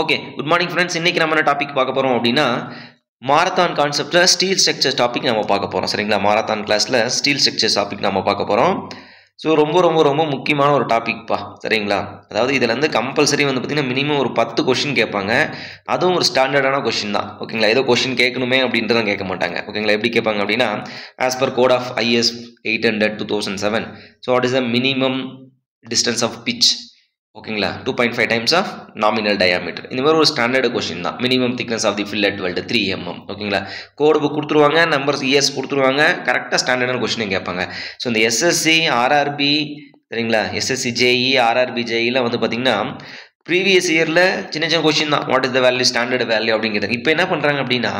Okay good morning friends. இன்றைக்கி நம்ம என்ன டாபிக் பார்க்க போகிறோம் அப்படின்னா மாரத்தான் கான்செப்டில் ஸ்டீல் ஸ்ட்ரக்சர்ஸ் டாபிக் நம்ம பார்க்க போகிறோம். சரிங்களா, மாரத்தான் கிளாஸில் ஸ்டீல் ஸ்ட்ரக்சர்ஸ் டாபிக் நம்ம பார்க்க போகிறோம். ஸோ ரொம்ப ரொம்ப ரொம்ப முக்கியமான ஒரு டாபிக்ப்பா. சரிங்களா, அதாவது இதுலேருந்து கம்பல்சரி வந்து பார்த்திங்கன்னா மினிமம் ஒரு 10 கொஷின் கேட்பாங்க. அதுவும் ஒரு ஸ்டாண்டர்டான கொஷின் தான். ஓகேங்களா, ஏதோ கொஷின் கேட்கணுமே அப்படின்றதான் கேட்க மாட்டாங்க. ஓகேங்களா, எப்படி கேட்பாங்க அப்படின்னா as per code of IS 800/2007. So what is the minimum distance of pitch? ஓகேங்களா, 2.5 டைம்ஸ் ஆஃப் நாமினல் டயாமீட்டர். இந்த மாதிரி ஒரு ஸ்டாண்டர்டு கொஷின் தான். Minimum thickness of the fillet weld 3 mm. ஓகேங்களா, கோடு புக் கொடுத்துருவாங்க, நம்பர்ஸ் இயர்ஸ் கொடுத்துருவாங்க, கரெக்டாக ஸ்டாண்டர்டான கொஷினை கேட்பாங்க. ஸோ இந்த SSC RRB சரிங்களா, SSC JE RRB JEலாம் வந்து பார்த்திங்கன்னா ப்ரீவியஸ் இயரில் சின்ன சின்ன கொஷின் தான். What is the value, standard value அப்படிங்கிறது. இப்போ என்ன பண்ணுறாங்க அப்படின்னா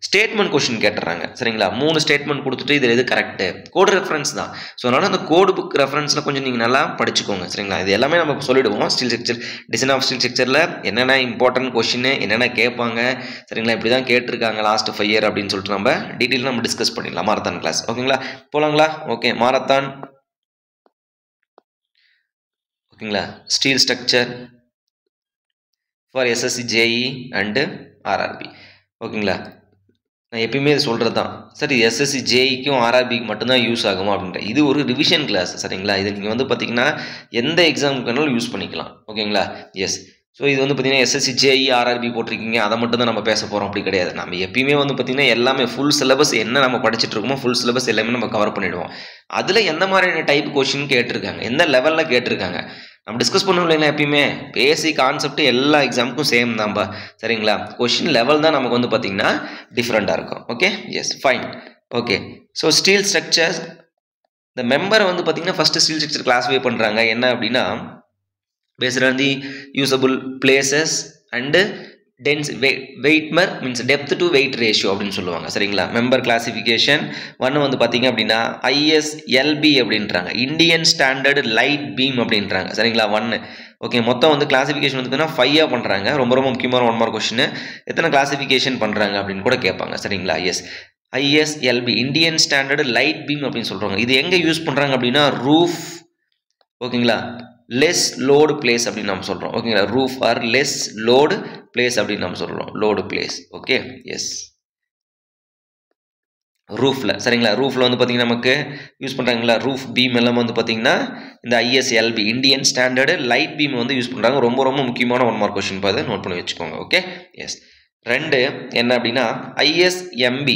ஸ்டேட்மெண்ட் கொஷின் கேட்டுறாங்க. சரிங்களா, 3 ஸ்டேட்மெண்ட் கொடுத்துட்டு இதில் எது கரெக்டு, கோடு ரெஃபரன்ஸ் தான். ஸோ அதனால் அந்த கோடு புக் ரெஃபரன்ஸில் கொஞ்சம் நீங்கள் நல்லா படிச்சுக்கோங்க. சரிங்களா, இது எல்லாமே நம்ம சொல்லிவிடுவோம். Steel structure, design of steel ஸ்ட்ரக்சரில் என்னென்ன இம்பார்ட்டன்ட் கொஷின், என்னென்ன கேட்பாங்க. சரிங்களா, இப்படி தான் கேட்டிருக்காங்க லாஸ்ட் 5 இயர் அப்படின்னு சொல்லிட்டு நம்ம டீட்டெயில் நம்ம டிஸ்கஸ் பண்ணிடலாம் மாரத்தான் கிளாஸ். ஓகேங்களா, போகலாங்களா? ஓகே, மாரத்தான் ஓகேங்களா, steel structure for SSC JE and RRB. ஓகேங்களா, நான் எப்பயுமே இது சொல்கிறது தான். சரி, SSC JEக்கும் RRBக்கு மட்டும்தான் யூஸ் ஆகுமா அப்படின்ற, இது ஒரு ரிவிஷன் கிளாஸ். சரிங்களா, இது நீங்கள் வந்து பார்த்தீங்கன்னா எந்த எக்ஸாமுக்கு வேணாலும் யூஸ் பண்ணிக்கலாம். ஓகேங்களா, எஸ். ஸோ இது வந்து பார்த்தீங்கன்னா SSC JE RRB போட்டிருக்கீங்க, அதை மட்டும் தான் நம்ம பேச போகிறோம் அப்படி கிடையாது. நம்ம எப்பயுமே வந்து பார்த்திங்கன்னா எல்லாமே ஃபுல் சிலபஸ் என்ன நம்ம படிச்சுட்டு இருக்கோமோ ஃபுல் சிலபஸ் எல்லாமே நம்ம கவர் பண்ணிவிடுவோம். அதில் எந்த மாதிரியான டைப் கொஷின் கேட்டிருக்காங்க, எந்த லெவலில் கேட்டிருக்காங்க நம்ம டிஸ்கஸ் பண்ணுவோம் இல்லைங்களா. எப்பயுமே பேசிக் கான்செப்ட் எல்லா எக்ஸாமுக்கும் சேம் தான்ப்பா. சரிங்களா, கொஷின் லெவல் தான் நமக்கு வந்து பார்த்திங்கன்னா டிஃப்ரெண்ட்டாக இருக்கும். Okay, yes, fine. Okay, so steel structures இந்த மெம்பரை வந்து பார்த்திங்கன்னா ஃபஸ்ட்டு ஸ்டீல் ஸ்ட்ரக்சர் கிளாஸிஃபை பண்ணுறாங்க. என்ன அப்படின்னா based on the usable places and dense weight means depth to weight ratio அப்படின்னு சொல்லுவாங்க. சரிங்களா, மெம்பர் கிளாசிஃபிகேஷன் ஒன்று வந்து பார்த்தீங்க அப்படின்னா ISLB அப்படின்றாங்க, இந்தியன் ஸ்டாண்டர்ட் லைட் பீம் அப்படின்றாங்க. சரிங்களா, 1. ஓகே, மொத்தம் வந்து கிளாசிஃபிகேஷன் வந்து பார்த்தீங்கன்னா 5 பண்ணுறாங்க. ரொம்ப ரொம்ப முக்கியமான 1 மார்க் கொஸ்டின். எத்தனை கிளாசிஃபிகேஷன் பண்ணுறாங்க அப்படின்னு கூட கேட்பாங்க. சரிங்களா, yes, ISLB Indian standard light beam அப்படின்னு சொல்கிறாங்க. இது எங்கே யூஸ் பண்ணுறாங்க அப்படின்னா ரூஃப், ஓகேங்களா, லெஸ் லோடு பிளேஸ் அப்படின்னு நம்ம சொல்கிறோம். ஓகேங்களா, roof or less load place அப்படின்னு நம்ம சொல்கிறோம். Load place. ஓகே, எஸ், ரூஃபில். சரிங்களா, ரூஃபில் வந்து பார்த்திங்கன்னா நமக்கு யூஸ் பண்ணுறாங்களா ரூஃப் பீம் எல்லாம் வந்து பார்த்திங்கன்னா இந்த ISLB Indian standard light beam வந்து யூஸ் பண்ணுறாங்க. ரொம்ப ரொம்ப முக்கியமான 1 மார்க் கொஸ்டின் பார்த்து நோட் பண்ணி வச்சுக்கோங்க. Okay, S. 2 என்ன அப்படின்னா ISMB.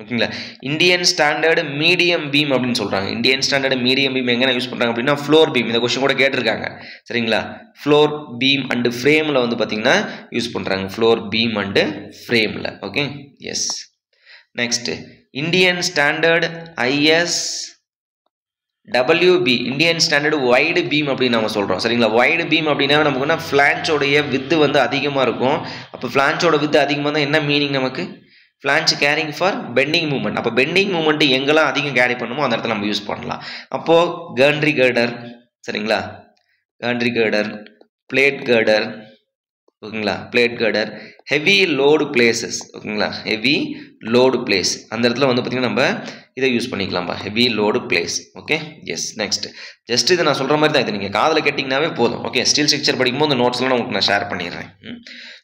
ஓகேங்களா, இந்தியன் ஸ்டாண்டர்டு மீடியம் பீம் அப்படின்னு சொல்கிறாங்க. இந்தியன் ஸ்டாண்டர்டு மீடியம் பீம் எங்கே யூஸ் பண்ணுறாங்க அப்படின்னா ஃப்ளோர் பீம். இந்த கொஸ்டின் கூட கேட்டிருக்காங்க. சரிங்களா, ஃப்ளோர் பீம் அண்டு ஃப்ரேமில் வந்து பார்த்திங்கன்னா யூஸ் பண்ணுறாங்க. ஃப்ளோர் பீம் அண்டு ஃப்ரேமில். Okay, yes. Next Indian standard ISWB Indian standard wide beam அப்படின்னு நம்ம சொல்கிறோம். சரிங்களா, வைடு பீம் அப்படின்னா நமக்குன்னா ஃப்ளான்ச்சோடைய வித்து வந்து அதிகமாக இருக்கும். அப்போ ஃப்ளான்ச்சோட வித்து அதிகமாக தான் என்ன மீனிங் நமக்கு, flange carrying for bending movement. அப்போ பெண்டிங் மூவ்மெண்ட் எங்கெல்லாம் அதிகம் கேரி பண்ணுமோ அந்த இடத்துல நம்ம யூஸ் பண்ணலாம். அப்போது கண்ட்ரி கேர்டர், சரிங்களா, கண்ட்ரி கேர்டர், பிளேட் கேர்டர், ஓகேங்களா, plate girder, heavy load places. ஓகேங்களா, ஹெவி லோடு பிளேஸ் அந்த இடத்துல வந்து பார்த்திங்கன்னா நம்ம இதை யூஸ் பண்ணிக்கலாம்ப்பா, heavy load place. Okay, yes. Next just இதை நான் சொல்கிற மாதிரி தான், இது நீங்கள் காதில் கேட்டிங்கனாவே போதும். ஓகே, ஸ்டீல் ஸ்ட்ரக்சர் படிக்கும்போது இந்த நோட்ஸ்லாம் உங்களுக்கு நான் ஷேர் பண்ணிடுறேன்.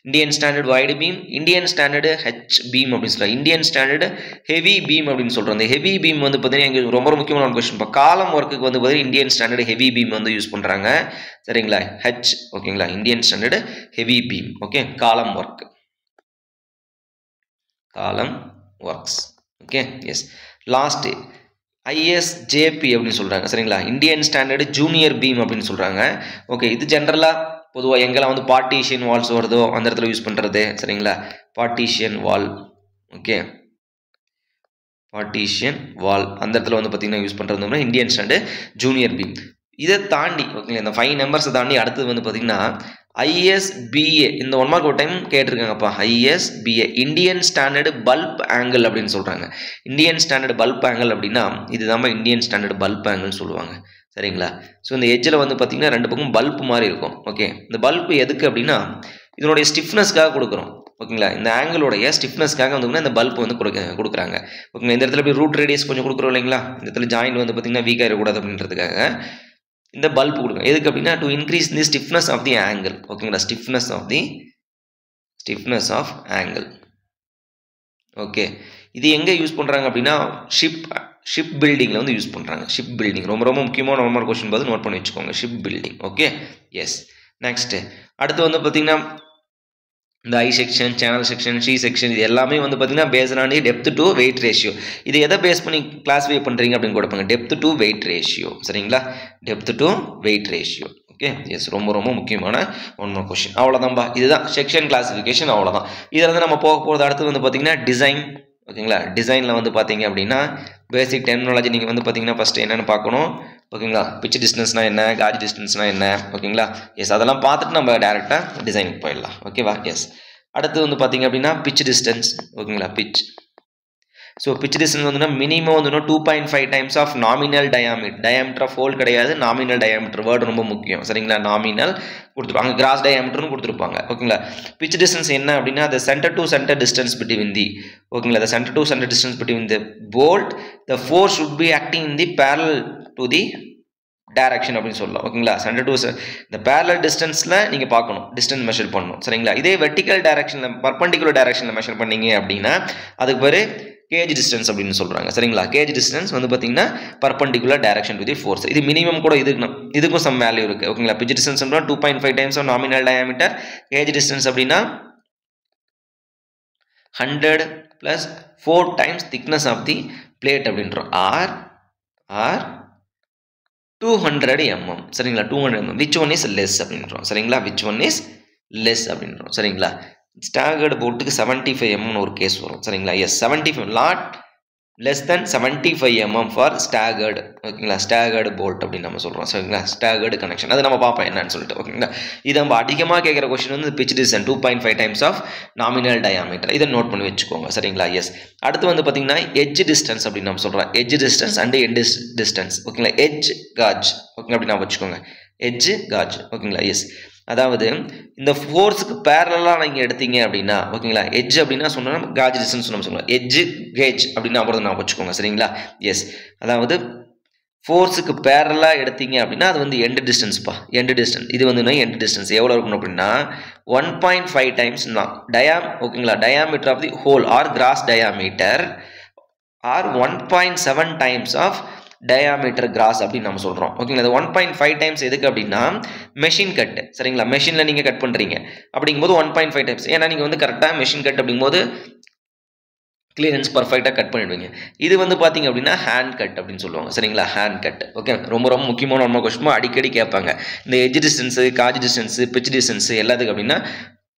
Indian standard wide beam, Indian standard H beam அப்படின்னு சொல்கிறேன், இந்தியன் ஸ்டாண்டர்டு ஹெவி பீம் அப்படின்னு சொல்கிறோம். இந்த ஹெவி பீம் வந்து பார்த்தீங்கன்னா எங்களுக்கு ரொம்ப முக்கியமான ஒரு கொஸ்டின். இப்போ காலம் ஒர்க்குக்கு வந்து பார்த்தீங்கன்னா இந்தியன் ஸ்டாண்டர்டு ஹெவி பீம் வந்து யூஸ் பண்ணுறாங்க. சரிங்களா, ஹெச். ஓகேங்களா, Indian standard heavy beam. Okay, column work, column works. Okay, yes. Last ISJP அப்படின்னு சொல்கிறாங்க. சரிங்களா, இந்தியன் ஸ்டாண்டர்டு ஜூனியர் பீம் அப்படின்னு சொல்கிறாங்க. ஓகே, இது ஜென்ரலாக பொதுவாக எங்கெல்லாம் வந்து பார்ட்டிஷியன் வால்ஸ் வருதோ அந்த இடத்துல யூஸ் பண்ணுறது. சரிங்களா, பார்ட்டிஷியன் வால். ஓகே, பார்ட்டிஷியன் வால் அந்த இடத்துல வந்து பார்த்திங்கன்னா யூஸ் பண்ணுறது இந்தியன் ஸ்டாண்டர்டு ஜூனியர் பீம். இதை தாண்டி ஓகேங்களா, இந்த 5 நம்பர்ஸை தாண்டி அடுத்தது வந்து பார்த்திங்கன்னா ISBA. இந்த 1 மார்க் ஒரு டைம் கேட்டிருக்காங்கப்பா. ISBA Indian standard bulb angle அப்படின்னு சொல்கிறாங்க. இந்தியன் ஸ்டாண்டர்டு பல்ப் ஆங்கிள் அப்படின்னா இது தான் இந்தியன் ஸ்டாண்டர்டு பல்ப் ஆங்கிள் சொல்லுவாங்க. சரிங்களா, ஸோ இந்த எட்ஜில் வந்து பார்த்திங்கன்னா 2 பக்கம் பல்ப் மாதிரி இருக்கும். ஓகே, இந்த பல்ப் எதுக்கு அப்படின்னா இதனுடைய ஸ்டிஃப்னஸ்க்காக கொடுக்குறோம். ஓகேங்களா, இந்த ஆங்கிளோடைய ஸ்டிஃப்னஸ்க்காக வந்து இந்த பல்ப் வந்து கொடுக்குறாங்க. ஓகேங்களா, இந்த இடத்துல போய் ரூட் ரேடியஸ் கொஞ்சம் கொடுக்குறோம் இல்லைங்களா, இந்த இடத்துல ஜாயிண்ட் வந்து பார்த்திங்கன்னா வீக்காக இருக்கக்கூடாது அப்படின்றதுக்காக இந்த பல்ப் கொடுக்கும். எதுக்கு அப்படின்னா to increase the stiffness of the angle. ஓகேங்களா, stiffness of the stiffness of angle. Okay, இது எங்கே யூஸ் பண்ணுறாங்க அப்படின்னா ஷிப் பில்டிங்கில் வந்து யூஸ் பண்ணுறாங்க. ஷிப் பில்டிங் ரொம்ப ரொம்ப முக்கியமான ஒரு கொஸ்டின் பார்த்து நோட் பண்ணி வச்சுக்கோங்க. Ship building. Okay, yes. Next அடுத்து வந்து பார்த்திங்கன்னா இந்த ஐ செக்ஷன், சேனல் செக்ஷன், ஷீ செக்ஷன் இது எல்லாமே வந்து பார்த்திங்கன்னா based on depth to weight ratio. இது எதை பேஸ் பண்ணி கிளாஸிஃபை பண்ணுறீங்க அப்படின்னு கொடுப்பாங்க. Depth to weight ratio. சரிங்களா, depth to weight ratio. Okay, yes, ரொம்ப ரொம்ப முக்கியமான ஒன்று கொஸ்டின். அவ்வளோதான்பா, இதுதான் செக்ஷன் கிளாஸிஃபிகேஷன். அவ்வளோதான். இதில் வந்து நம்ம போக போகிறது அடுத்து வந்து பார்த்திங்கன்னா டிசைன். ஓகேங்களா, டிசைனில் வந்து பார்த்தீங்க அப்படின்னா பேசிக் டெர்மினாலஜி நீங்கள் வந்து பார்த்தீங்கன்னா ஃபஸ்ட்டு என்னென்னு பார்க்கணும். ஓகேங்களா, பிச் டிஸ்டன்ஸ்னால் என்ன, காஜ் டிஸ்டன்ஸ்னால் என்ன. ஓகேங்களா, எஸ், அதெல்லாம் பார்த்துட்டு நம்ம டேரெக்டாக டிசைனுக்கு போயிடலாம். ஓகேவா, எஸ். அடுத்து வந்து பார்த்தீங்க அப்படின்னா பிச் டிஸ்டன்ஸ். ஓகேங்களா, பிச். ஸோ பிச் டிஸ்டன்ஸ் வந்துன்னா மினிமம் வந்துன்னா 2.5 times of nominal diameter of hole கிடையாது, நாமினல் டயாமீட்டர் வேர்டு ரொம்ப முக்கியம். சரிங்களா, நாமினல் கொடுத்துருப்பாங்க, கிராஸ் டயாமீட்டர்னு கொடுத்துருப்பாங்க. ஓகேங்களா, பிச் டிஸ்டன்ஸ் என்ன அப்படின்னா the center to center distance between the, ஓகேங்களா, the center to center distance between the bolt, the force should be acting in the parallel to the direction அப்படின்னு சொல்லலாம். ஓகேங்களா, சென்டர் டு இந்த parallel டிஸ்டன்ஸில் நீங்கள் பார்க்கணும், டிஸ்டன்ஸ் மெஷர் பண்ணணும். சரிங்களா, இதே வெர்டிக்கல் டைரக்ஷனில் பர்பண்டிகுலர் டைரக்ஷனில் மெஷர் பண்ணீங்க அப்படின்னா அதுக்கு பேர் கேஜ் டிஸ்டன்ஸ் அப்படின்னு சொல்கிறாங்க. சரிங்களா, கேஜ் டிஸ்டன்ஸ் வந்து பார்த்தீங்கன்னா perpendicular direction to the force. இது மினிமம் கூட இதுக்கும் சம் வேல்யூ இருக்குது. ஓகேங்களா, pitch distance 2.5 times of nominal diameter. Gauge distance அப்படின்னா 100 + 4 times thickness of the plate அப்படின்றோம். Or 200 mm. சரிங்களா, 200 mm. Which one is less அப்படின்றோம். சரிங்களா, விச் ஒன் இஸ் லெஸ் அப்படின்றோம். சரிங்களா, ஸ்டாகர்டு போல்ட்டுக்கு 75 mm ஒரு கேஸ் வரும். சரிங்களா, yes, 75, not less than 75 mm for staggered. ஓகேங்களா, ஸ்டாகர்டு போல்ட் அப்படின்னு நம்ம சொல்கிறோம். சரிங்களா, ஸ்டாகர்டு கனெக்ஷன் அது நம்ம பார்ப்போம் என்னன்னு சொல்லிட்டு. ஓகேங்களா, இது நம்ம அதிகமாக கேட்குற கொஸ்டின் வந்து pitch distance 2.5 times of nominal diameter. இதை நோட் பண்ணி வச்சுக்கோங்க. சரிங்களா, எஸ். அடுத்து வந்து பார்த்தீங்கன்னா எட்ஜ் டிஸ்டன்ஸ் அப்படின்னு நம்ம சொல்கிறோம். Edge distance and end distance. ஓகேங்களா, எட்ஜ் காஜ். ஓகே, அப்படி நான் வச்சுக்கோங்க, எட்ஜ் காஜ். ஓகேங்களா, எஸ். அதாவது இந்த ஃபோர்ஸுக்கு பேரலாக நீங்கள் எடுத்தீங்க அப்படின்னா, ஓகேங்களா, எட்ஜ் அப்படின்னா சொன்னால் காஜ் டிஸ்டன்ஸ் நம்ம சொல்லுவோம். எட்ஜு கேஜ் அப்படின்னு அப்புறம் நான் வச்சுக்கோங்க. சரிங்களா, எஸ். அதாவது ஃபோர்ஸுக்கு பேரலாக எடுத்தீங்க அப்படின்னா அது வந்து எண்ட் டிஸ்டன்ஸ்ப்பா, எண்ட் டிஸ்டன்ஸ். இது வந்து எண்ட் டிஸ்டன்ஸ் எவ்வளோ இருக்கணும் அப்படின்னா 1.5 டைம்ஸ் தான் ஓகேங்களா, diameter of the hole or gross diameter or 1.7 times of diameter gross அப்படின்னு நம்ம சொல்கிறோம். ஓகேங்களா, அது 1.5 டைம்ஸ் எதுக்கு அப்படின்னா மெஷின் கட். சரிங்களா, மெஷினில் நீங்கள் கட் பண்ணுறீங்க அப்படிங்கும்போது 1.5 டைம்ஸ். ஏன்னா நீங்கள் வந்து கரெக்டாக மெஷின் கட் அப்படிங்கும்போது கிளியரன்ஸ் பர்ஃபெக்டாக கட் பண்ணிடுவீங்க. இது வந்து பார்த்தீங்க அப்படின்னா ஹேண்ட் கட் அப்படின்னு சொல்லுவாங்க. சரிங்களா, ஹேண்ட் கட். ஓகே, ரொம்ப ரொம்ப முக்கியமான ஒன்று கொஸ்டின் அடிக்கடி கேட்பாங்க. இந்த edge distance, gauge distance, pitch distance எல்லாத்துக்கு அப்படின்னா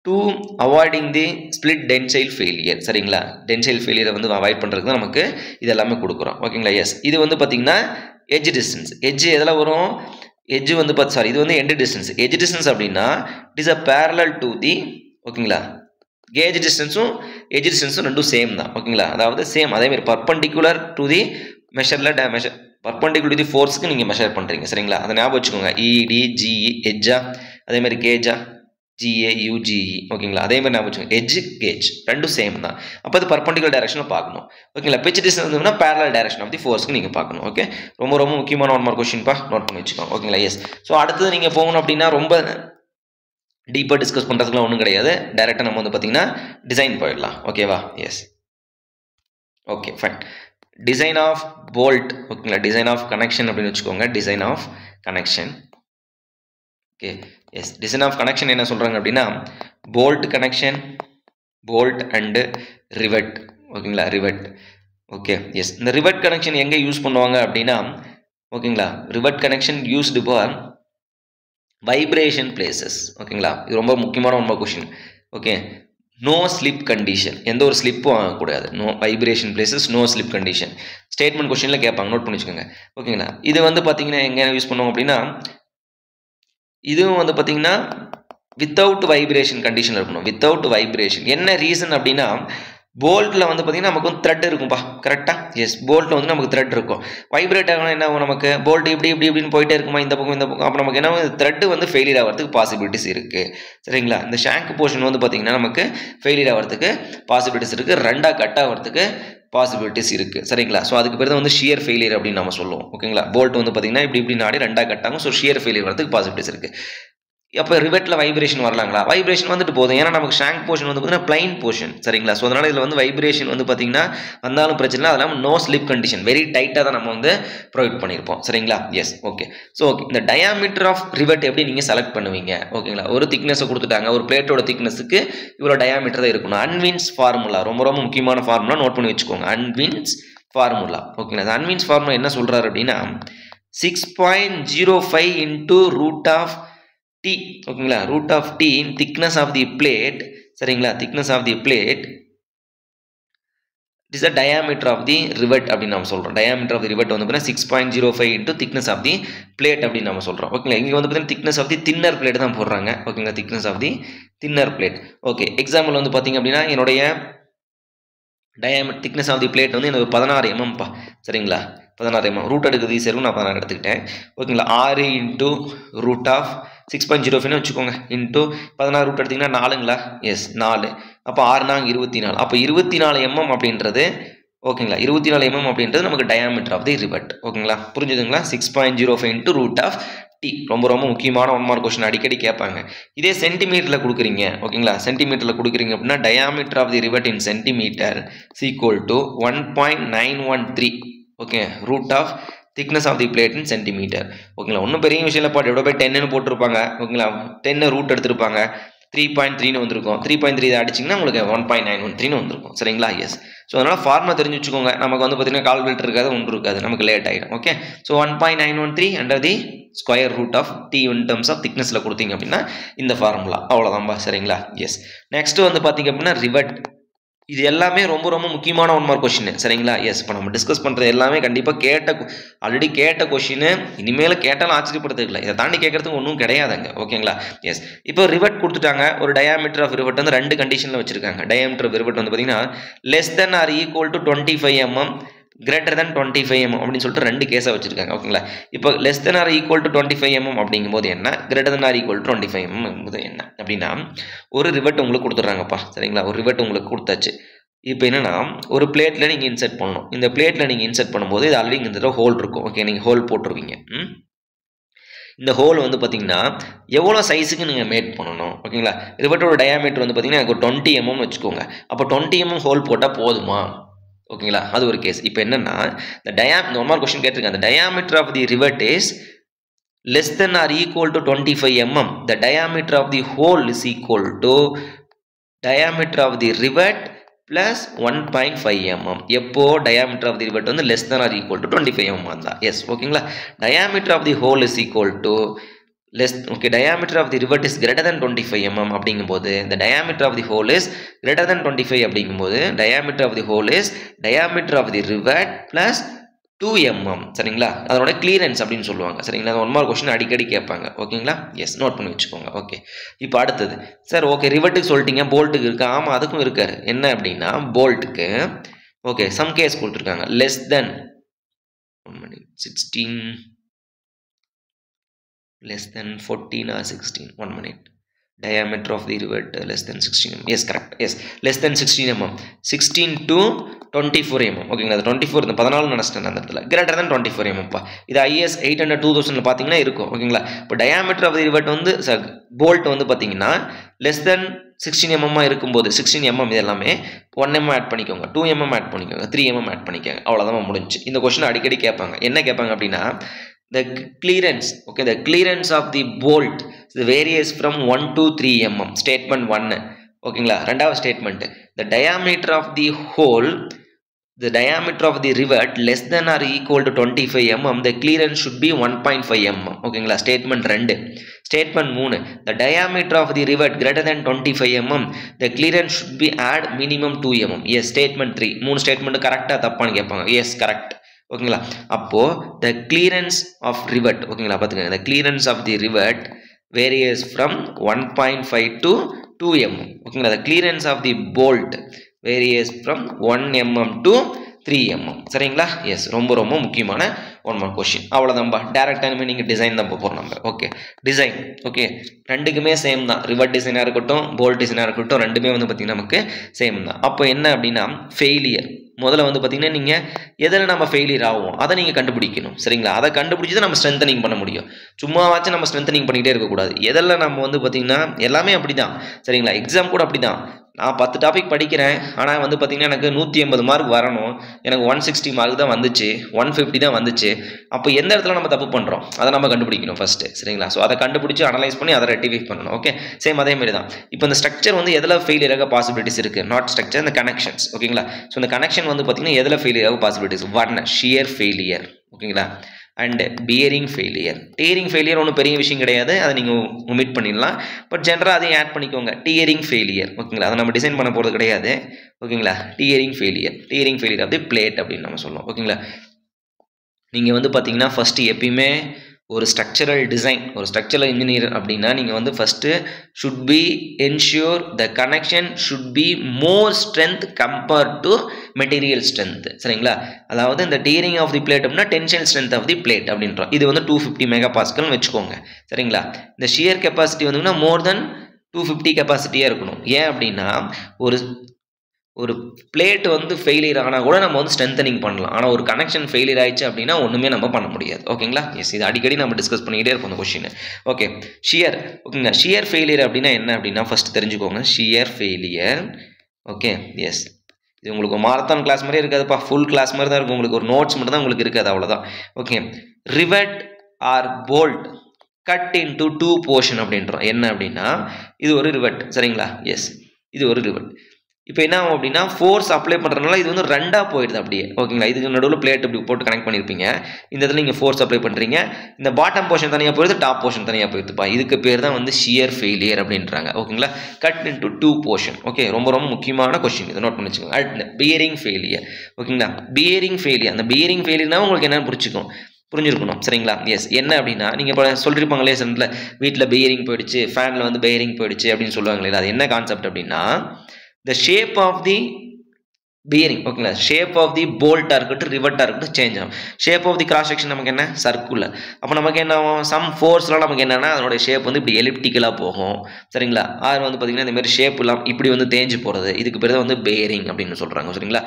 to avoiding the split tensile failure. சரிங்களா, டென்சைல் ஃபெயிலியரை வந்து அவாய்ட் பண்ணுறதுக்கு தான் நமக்கு இது எல்லாமே கொடுக்குறோம். ஓகேங்களா, எஸ். இது வந்து பார்த்தீங்கன்னா எட்ஜ் டிஸ்டன்ஸ். எட்ஜ் எதில் வரும்? எட்ஜ் வந்து இது வந்து எண்ட் டிஸ்டன்ஸ். எட்ஜ் டிஸ்டன்ஸ் அப்படின்னா it is a parallel to the, ஓகேங்களா, கேஜ் டிஸ்டன்ஸும் எட்ஜ் டிஸ்டன்ஸும் ரெண்டும் சேம் தான். ஓகேங்களா, அதாவது சேம் அதேமாதிரி perpendicular to the perpendicular to the ஃபோர்ஸுக்கு நீங்கள் மெஷர் பண்ணுறீங்க. சரிங்களா, அதை ஞாபகம் வச்சுக்கோங்க. இடி ஜிஇ எட்ஜா, அதேமாதிரி கேஜா GAUGE. ஓகேங்களா, அதே மாதிரி நான் வச்சுக்கோங்க, எட்ஜ் கேஜ் ரெண்டும் சேம் தான். அப்போ அது பர்பண்டிகுலர் டைரக்ஷனில் பார்க்கணும். ஓகேங்களா, பிச் டிஸ்டன்ஸ் வந்து பேரலல் டைரக்ஷன் ஆஃப் தி ஃபோர்ஸ்க்கு நீங்கள் பார்க்கணும். ஓகே, ரொம்ப ரொம்ப முக்கியமான 1 மார்க் கொஸ்டின்ப்பா, நோட் பண்ணி வச்சுக்கோங்க. ஓகேங்களா, எஸ். ஸோ அடுத்தது நீங்கள் போகணும் அப்படின்னா ரொம்ப டீப்பாக டிஸ்கஸ் பண்ணுறதுக்குலாம் ஒன்றும் கிடையாது. டைரெக்டாக நம்ம வந்து பார்த்தீங்கன்னா டிசைன் போயிடலாம். ஓகேவா, yes. Okay, fine. Design of bolt. ஓகேங்களா, டிசைன் ஆஃப் கனெக்ஷன் அப்படின்னு வச்சுக்கோங்க. Design of connection. Okay, yes. Design of connection என்ன சொல்கிறாங்க அப்படின்னா bolt connection, bolt and rivet. ஓகேங்களா, ரிவெட். Okay, yes. இந்த ரிவெட் கனெக்ஷன் எங்கே யூஸ் பண்ணுவாங்க அப்படின்னா, ஓகேங்களா, rivet connection used for vibration places. ஓகேங்களா, இது ரொம்ப முக்கியமான 1 mark question. Okay, no slip condition, எந்த ஒரு ஸ்லிப்பும் ஆகக்கூடாது. No vibration places, no slip condition. Statement கொஸ்டினில் கேட்பாங்க, நோட் பண்ணி வச்சுக்கோங்க. ஓகேங்களா, இது வந்து பார்த்தீங்கன்னா எங்கே யூஸ் பண்ணுவோம் அப்படின்னா இதுவும் வந்து பார்த்தீங்கன்னா வித்தவுட் வைப்ரேஷன் கண்டிஷன் இருக்கணும். வித்தவுட் வைப்ரேஷன் என்ன ரீசன் அப்படின்னா போல்ட்டில் வந்து பார்த்தீங்கன்னா நமக்கு வந்து த்ரெட் இருக்கும்பா, கரெக்டாக. எஸ், போல்ட்டில் வந்து நமக்கு த்ரெட் இருக்கும். வைப்ரேட் ஆகணும் என்ன ஆகும், நமக்கு போல்ட் இப்படின்னு போயிட்டே இருக்குமா, இந்த பக்கம். அப்போ நமக்கு என்ன த்ரெட் வந்து ஃபெயிலியர் ஆகிறதுக்கு பாசிபிலிட்டிஸ் இருக்குது. சரிங்களா, இந்த ஷாங்க் போர்ஷன் வந்து பார்த்தீங்கன்னா நமக்கு ஃபெயிலியர் ஆகிறதுக்கு பாசிபிலிட்டிஸ் இருக்குது, ரெண்டாக கட் ஆகிறதுக்கு பாசிபிலிட்டிஸ் இருக்குது. சரிங்களா, ஸோ அதுக்கு பேர் தான் வந்து ஷியர் ஃபெயிலியர் அப்படின்னு நம்ம சொல்லுவோம். ஓகேங்களா, போல்ட் வந்து பார்த்தீங்கன்னா இப்படி நாடி ரெண்டாக கட் ஆகும். ஸோ ஷியர் ஃபெயிலியர் வரதுக்கு பாசிபிலிட்டிஸ் இருக்குது. அப்போ ரிவெட்டில் வைப்ரேஷன் வரலாங்களா? வைப்ரேஷன் வந்துட்டு போதும். ஏன்னா நமக்கு ஷாங்க் போர்ஷன் வந்து பார்த்தீங்கன்னா பிளைன் போர்ஷன் சரிங்களா? ஸோ அதனால் இதில் வந்து வைப்ரேஷன் வந்து பார்த்தீங்கன்னா வந்தாலும் பிரச்சனை இல்லை. அதெல்லாம் நோ ஸ்லிப் கண்டிஷன் வெரி டைட்டாக தான் நம்ம வந்து ப்ரொவைட் பண்ணியிருப்போம் சரிங்களா? Yes okay. ஸோ ஓகே இந்த டயாமீட்டர் ஆஃப் ரிவெட் எப்படி நீங்கள் செலக்ட் பண்ணுவீங்க ஓகேங்களா? ஒரு திக்னஸை கொடுத்துட்டாங்க, ஒரு பிளேட்டோட திக்னஸுக்கு இவ்வளோ டயாமீட்டர் தான் இருக்கணும். அன்வின்ஸ் ஃபார்முலா ரொம்ப ரொம்ப முக்கியமான ஃபார்முலா, நோட் பண்ணி வச்சுக்கோங்க. அன்வின்ஸ் ஃபார்முலா ஓகேங்களா? அந்த அன்வின்ஸ் ஃபார்முலா என்ன சொல்கிறாரு அப்படின்னா 6.05 into root of t ஓகேங்களா? root of t in thickness of the plate சரிங்களா? thickness of the plate it is the diameter of the rivet அப்படின்னு நம்ம சொல்றோம். diameter of the rivet வந்து பார்த்தீங்கன்னா 6.05 into thickness of the plate அப்படின்னு நம்ம சொல்றோம் ஓகேங்களா? இங்க வந்து பார்த்தீங்கன்னா thickness of the thinner plate தான் போடுறாங்க ஓகேங்களா? thickness of the thinner plate okay. Example வந்து பார்த்தீங்க அப்படின்னா என்னுடைய diameter thickness of the plate வந்து எனக்கு 16 mm பா சரிங்களா? 16 mm ரூட் எடுக்கிறது ஈஸியாக இருக்கும், நான் 16 எடுத்துக்கிட்டேன் ஓகேங்களா? 6 இன்ட்டு ரூட் ஆஃப் 6.05 வச்சுக்கோங்க இன்ட்டு 16 ரூட் எடுத்திங்கன்னா 4ங்களா? எஸ் 4. அப்போ 6 24. அப்போ 24 mm அப்படின்றது ஓகேங்களா? 24 mm அப்படின்றது நமக்கு டயாமீட்டர் ஆஃப் தி ரிவெட் ஓகேங்களா? புரிஞ்சுதுங்களா? 6.05 இன்ட்டு ரூட் ஆஃப் டி ரொம்ப ரொம்ப முக்கியமான 1 மார்க் கொஸ்டின் அடிக்கடி கேட்பாங்க. இதே சென்டிமீட்டரில் கொடுக்குறீங்க ஓகேங்களா? சென்டிமீட்டரில் கொடுக்குறீங்க அப்படின்னா diameter of the rivet in centimetre equal to 1.913 okay root of thickness of the plate in centimetre ஓகேங்களா? ஒன்றும் பெரிய விஷயம் இல்லை, எவ்வளோ போய் 10ன்னு போட்டிருப்பாங்க ஓகேங்களா? 10 ரூட் எடுத்திருப்பாங்க, 3.3ன்னு வந்திருக்கும். 3.3 இதை அடிச்சிங்கன்னா உங்களுக்கு 1.913ன்னு வந்திருக்கும் சரிங்களா? எஸ். ஸோ அதனால் ஃபார்முலா தெரிஞ்சு வச்சுக்கோங்க. நமக்கு வந்து பார்த்தீங்கன்னா கால்குலேட்டர் இருக்காது, ஒன்று இருக்காது, நமக்கு லேட் ஆகிடும் okay. So 1.913 under the square root of T in terms of திக்னஸில் கொடுத்தீங்க அப்படின்னா இந்த ஃபார்முலா அவ்வளோதான்பா சரிங்களா? எஸ். நெக்ஸ்ட் வந்து பார்த்தீங்க அப்படின்னா ரிவெட். இது எல்லாமே ரொம்ப ரொம்ப முக்கியமான 1 மார்க் கொஸ்டின் சரிங்களா? எஸ். இப்போ நம்ம டிஸ்கஸ் பண்ணுறது எல்லாமே கண்டிப்பாக ஆல்ரெடி கேட்ட கொஸ்டின், இனிமேல் கேட்டாலும் ஆச்சரியப்படுத்துக்கல, இதை தாண்டி கேட்கறதுக்கு ஒன்றும் கிடையாதுங்க ஓகேங்களா? எஸ். இப்போ ரிவெட் கொடுத்துட்டாங்க, ஒரு டயாமீட்டர் ஆஃப் ரிவெட் வந்து 2 கண்டிஷனில் வச்சிருக்காங்க. டயாமீட்டர் ஆஃப் ரிவெட் வந்து பார்த்தீங்கன்னா less than or equal to 25 mm greater than 25 mm அப்படின்னு சொல்லிட்டு 2 கேஸாக வச்சிருக்காங்க ஓகேங்களா? இப்போ less than or equal to 25 mm அப்படிங்கும்போது என்ன, greater than or equal to 25 mm என்பது என்ன அப்படின்னா, ஒரு ரிவெட் உங்களுக்கு கொடுத்துட்றாங்கப்பா சரிங்களா? ஒரு ரிவெட் உங்களுக்கு கொடுத்தாச்சு. இப்போ என்னன்னா ஒரு பிளேட்டில் நீங்கள் இன்செர்ட் பண்ணணும். இந்த பிளேட்டில் நீங்கள் இன்செர்ட் பண்ணும்போது இது ஆல்ரெடி இந்த தடவை ஹோல் இருக்கும் ஓகே. நீங்கள் ஹோல் போட்டுருவீங்க. இந்த ஹோல் வந்து பார்த்தீங்கன்னா எவ்வளோ சைஸுக்கு நீங்கள் மேட் பண்ணணும் ஓகேங்களா? ரிவெட்டோட டயாமீட்டர் வந்து பார்த்தீங்கன்னா எனக்கு 20 mm வச்சுக்கோங்க. அப்போ 20 mm ஹோல் போட்டால் போதுமா ஓகேங்களா? அது ஒரு கேஸ். இப்போ என்னன்னா இந்த 1 மார்க் கொஸ்டின் கேட்டிருக்காங்க. the diameter of the rivet is less than or equal to 25 mm. the diameter of the hole is equal to diameter of the rivet plus 1.5 mm. எப்போ diameter of the rivet வந்து less than or equal to 25 mm தான். S ஓகேங்களா? diameter of the hole is equal to diameter of the rivet is greater than 25 mm அப்படிங்கும்போது the diameter of the hole is greater than 25 அப்படிங்கும்போது diameter of the hole is diameter of the rivet plus 2 mm சரிங்களா? அதோட clearance அப்படின்னு சொல்லுவாங்க சரிங்களா? 1 mark question அடிக்கடி கேட்பாங்க ஓகேங்களா? எஸ் நோட் பண்ணி வச்சுக்கோங்க ஓகே. இப்போ அடுத்தது சார் ஓகே ரிவெட்டுக்கு சொல்லிட்டீங்க, போல்ட்டுக்கு இருக்கு. ஆமாம் அதுக்கும் இருக்காரு. என்ன அப்படின்னா போல்ட்டுக்கு ஓகே சம் கேஸ் கொடுத்துருக்காங்க. Less than 16 less than 14 or 16 1 minute diameter of the rivet less than 16 mm. yes correct. yes less than 16 mm 16 to 24 mm ஓகேங்களா? அது 24 இந்த 14 நினைச்சிட்டேன் அந்த இடத்துல. greater than 24 mm பா. இது IS 800 2000 பார்த்தீங்கன்னா இருக்கும் ஓகேங்களா? இப்போ diameter of the rivet வந்து போல்ட் வந்து பார்த்தீங்கன்னா less than 16 mm இருக்கும்போது 16 mm இது எல்லாமே 1 mm ஆட் பண்ணிக்கோங்க, 2 mm ஆட் பண்ணிக்கோங்க, 3 mm ஆட் பண்ணிக்கோங்க, அவ்வளோதான் முடிஞ்சு. இந்த கொஸ்டின் அடிக்கடி கேட்பாங்க. என்ன கேட்பாங்க அப்படின்னா the clearance okay the clearance of the bolt varies from 1 to 3 mm statement 1 ஓகேங்களா? ரெண்டாவது statement the diameter of the hole the diameter of the rivet less than or equal to 25 mm the clearance should be 1.5 mm ஓகேங்களா? Statement 2. Statement 3 the diameter of the rivet greater than 25 mm the clearance should be add minimum 2 mm. yes statement 3. 3 statement கரெக்டாக தப்பான்னு கேட்பாங்க. Yes correct ஓகேங்களா? அப்போ the clearance of rivet ஓகேங்களா? பார்த்துக்கங்க the clearance of the rivet varies from 1.5 to 2 mm ஓகேங்களா? the clearance of the bolt varies from 1 mm to 3 mm சரிங்களா? Yes ரொம்ப ரொம்ப முக்கியமான 1 மார்க் கொஸ்டின். அவ்வளோதான்பா. டேரக்டாக நீங்கள் டிசைன் தான் போகிறோம் நம்ம ஓகே. டிசைன் ஓகே ரெண்டுக்குமே சேம் தான். ரிவெட் டிசைனாக இருக்கட்டும் போல்ட் டிசைனாக இருக்கட்டும் ரெண்டுமே வந்து பார்த்திங்கன்னா நமக்கு சேம் தான். அப்போ என்ன அப்படின்னா ஃபெயிலியர் முதல்ல வந்து பார்த்தீங்கன்னா நீங்கள் எதில் நம்ம ஃபெயிலியர் ஆகும் அதை நீங்கள் கண்டுபிடிக்கணும் சரிங்களா. அதை கண்டுபிடிச்சி தான் நம்ம ஸ்ட்ரென்தனிங் பண்ண முடியும். சும்மாவாச்சும் நம்ம ஸ்ட்ரென்தனிங் பண்ணிகிட்டே இருக்கக்கூடாது. எதில் நம்ம வந்து பார்த்தீங்கன்னா எல்லாமே அப்படி தான் சரிங்களா. எக்ஸாம் கூட அப்படி தான். நான் 10 டாபிக் படிக்கிறேன், ஆனால் வந்து பார்த்தீங்கன்னா எனக்கு 180 மார்க் வரணும், எனக்கு 160 மார்க் தான் வந்துச்சு, 150 தான் வந்துச்சு. அப்போ எந்த இடத்துல நம்ம தப்பு பண்ணுறோம் அதை நம்ம கண்டுபிடிக்கணும் ஃபஸ்ட்டு சரிங்களா. ஸோ அதை கண்டுபிடிச்சி அனலைஸ் பண்ணி அதை ரெக்டிஃபை பண்ணணும். ஓகே, சேம் அதே மாதிரி தான். இப்போ இந்த ஸ்ட்ரக்சர் வந்து எதில் ஃபெயிலியர் ஆக பாசிபிலிட்டிஸ் இருக்குது, நாட் ஸ்ட்ரக்சர், இந்த கனெக்ஷன்ஸ் ஓகேங்களா. ஸோ இந்த கனெக்ஷன் வந்து பார்த்தீங்கன்னா எதில் ஃபெயிலியர் ஆக பாசிபிலிட்டிஸ், ஒன் ஷியர் ஃபெயிலியர் ஓகேங்களா, and bearing failure. Tearing failure ஒன்றும் பெரிய விஷயம் கிடையாது, அதை நீங்கள் ஒமிட் பண்ணிடலாம். பட் ஜென்ரலாக அதையும் ஆட் பண்ணிக்கோங்க, டியரிங் ஃபெயிலியர் ஓகேங்களா. அதை நம்ம டிசைன் பண்ண போகிறது கிடையாது ஓகேங்களா. Tearing failure of the plate அப்படின்னு நம்ம சொல்லுவோம் ஓகேங்களா. நீங்கள் வந்து பார்த்தீங்கன்னா ஃபஸ்ட்டு எப்பயுமே ஒரு ஸ்ட்ரக்சரல் டிசைன், ஒரு ஸ்ட்ரக்சரல் இன்ஜினியர் அப்படின்னா நீங்கள் வந்து first should be ensure the connection should be more strength compared to material strength சரிங்களா. அதாவது இந்த டியரிங் ஆஃப் தி பிளேட் அப்படின்னா tension strength of the plate அப்படின்றோம். இது வந்து 250 மெகா பாஸ்கல்னு வச்சுக்கோங்க சரிங்களா. இந்த ஷியர் கெப்பாசிட்டி வந்துங்கன்னா மோர் தென் 250 கெப்பாசிட்டியாக இருக்கணும். ஏன் அப்படின்னா ஒரு பிளேட் வந்து ஃபெயிலியர் ஆனால் கூட நம்ம வந்து ஸ்ட்ரென்தனிங் பண்ணலாம். ஆனால் ஒரு கனெக்ஷன் ஃபெயிலியர் ஆயிடுச்சு அப்படின்னா ஒன்றுமே நம்ம பண்ண முடியாது ஓகேங்களா. எஸ், இது அடிக்கடி நம்ம டிஸ்கஸ் பண்ணிக்கிட்டே இருப்போம் இந்த கொஸ்டின். ஓகே, ஷியர் ஓகேங்களா. ஷியர் ஃபெயிலியர் அப்படின்னா என்ன அப்படின்னா ஃபஸ்ட் தெரிஞ்சுக்கோங்க. Shear failure okay. எஸ், இது உங்களுக்கு மாரத்தான் கிளாஸ் மாதிரி இருக்காதுப்பா, ஃபுல் கிளாஸ் மாதிரி தான் இருக்கும். உங்களுக்கு ஒரு நோட்ஸ் மட்டும் தான் உங்களுக்கு இருக்காது, அவ்வளோதான். Okay, rivet or bolt cut into 2 portion அப்படின்றோம். என்ன அப்படின்னா இது ஒரு ரிவெட் சரிங்களா. எஸ், இது ஒரு ரிவெட். இப்போ என்ன ஆகும் அப்படின்னா ஃபோர்ஸ் அப்ளை பண்ணுறதுனால இது வந்து ரெண்டாக போயிடுது அப்படியே ஓகேங்களா. இதுக்கு நடுவில் பிளேட் இப்படி போட்டு கனெக்ட் பண்ணியிருப்பீங்க, இந்த இடத்துல நீங்கள் ஃபோர்ஸ் அப்ளை பண்ணுறீங்க, இந்த பாட்டம் போர்ஷன் தனியாக போயிடுது, டாப் போர்ஷன் தனியாக போயிடுதுப்பா. இதுக்கு பேர் தான் வந்து ஷியர் ஃபெயிலியர் அப்படின்றாங்க ஓகேங்களா. Cut into 2 portion. ஓகே, ரொம்ப ரொம்ப முக்கியமான கொஸ்டின், இதை நோட் பண்ணி வச்சுக்கோங்க. அடுத்து பியரிங் ஃபெயிலியர் ஓகேங்களா. பியரிங் ஃபெயிலியர், அந்த பியரிங் ஃபெயிலியர்னா உங்களுக்கு என்னன்னு புரிஞ்சிருக்கணும் சரிங்களா. எஸ், என்ன அப்படின்னா நீங்கள் இப்போ சொல்லியிருப்பாங்களே சென்டரில் வீட்டில் பியரிங் போயிடுச்சு, ஃபேனில் வந்து பியரிங் போயிடுச்சு அப்படின்னு சொல்லுவாங்களே, அது என்ன கான்செப்ட் அப்படின்னா the shape of the bearing ஓகேங்களா, ஷேப் ஆஃப் தி போல்ட்டாக இருக்கட்டும் ரிவெட்டாக இருக்கட்டும் சேஞ்ச் ஆகும். Shape of the cross section நமக்கு என்ன சர்க்குலர். அப்போ நமக்கு என்ன ஆகும், சம் ஃபோர்ஸ்லாம் நமக்கு என்னன்னா அதனோட ஷேப் வந்து இப்படி எலிப்டிக்கலாக போகும் சரிங்களா. ஆர் வந்து பார்த்தீங்கன்னா இந்த மாதிரி ஷேப் எல்லாம் இப்படி வந்து தேஞ்சு போகிறது, இதுக்கு பேர் தான் வந்து பேரிங் அப்படின்னு சொல்கிறாங்க சரிங்களா.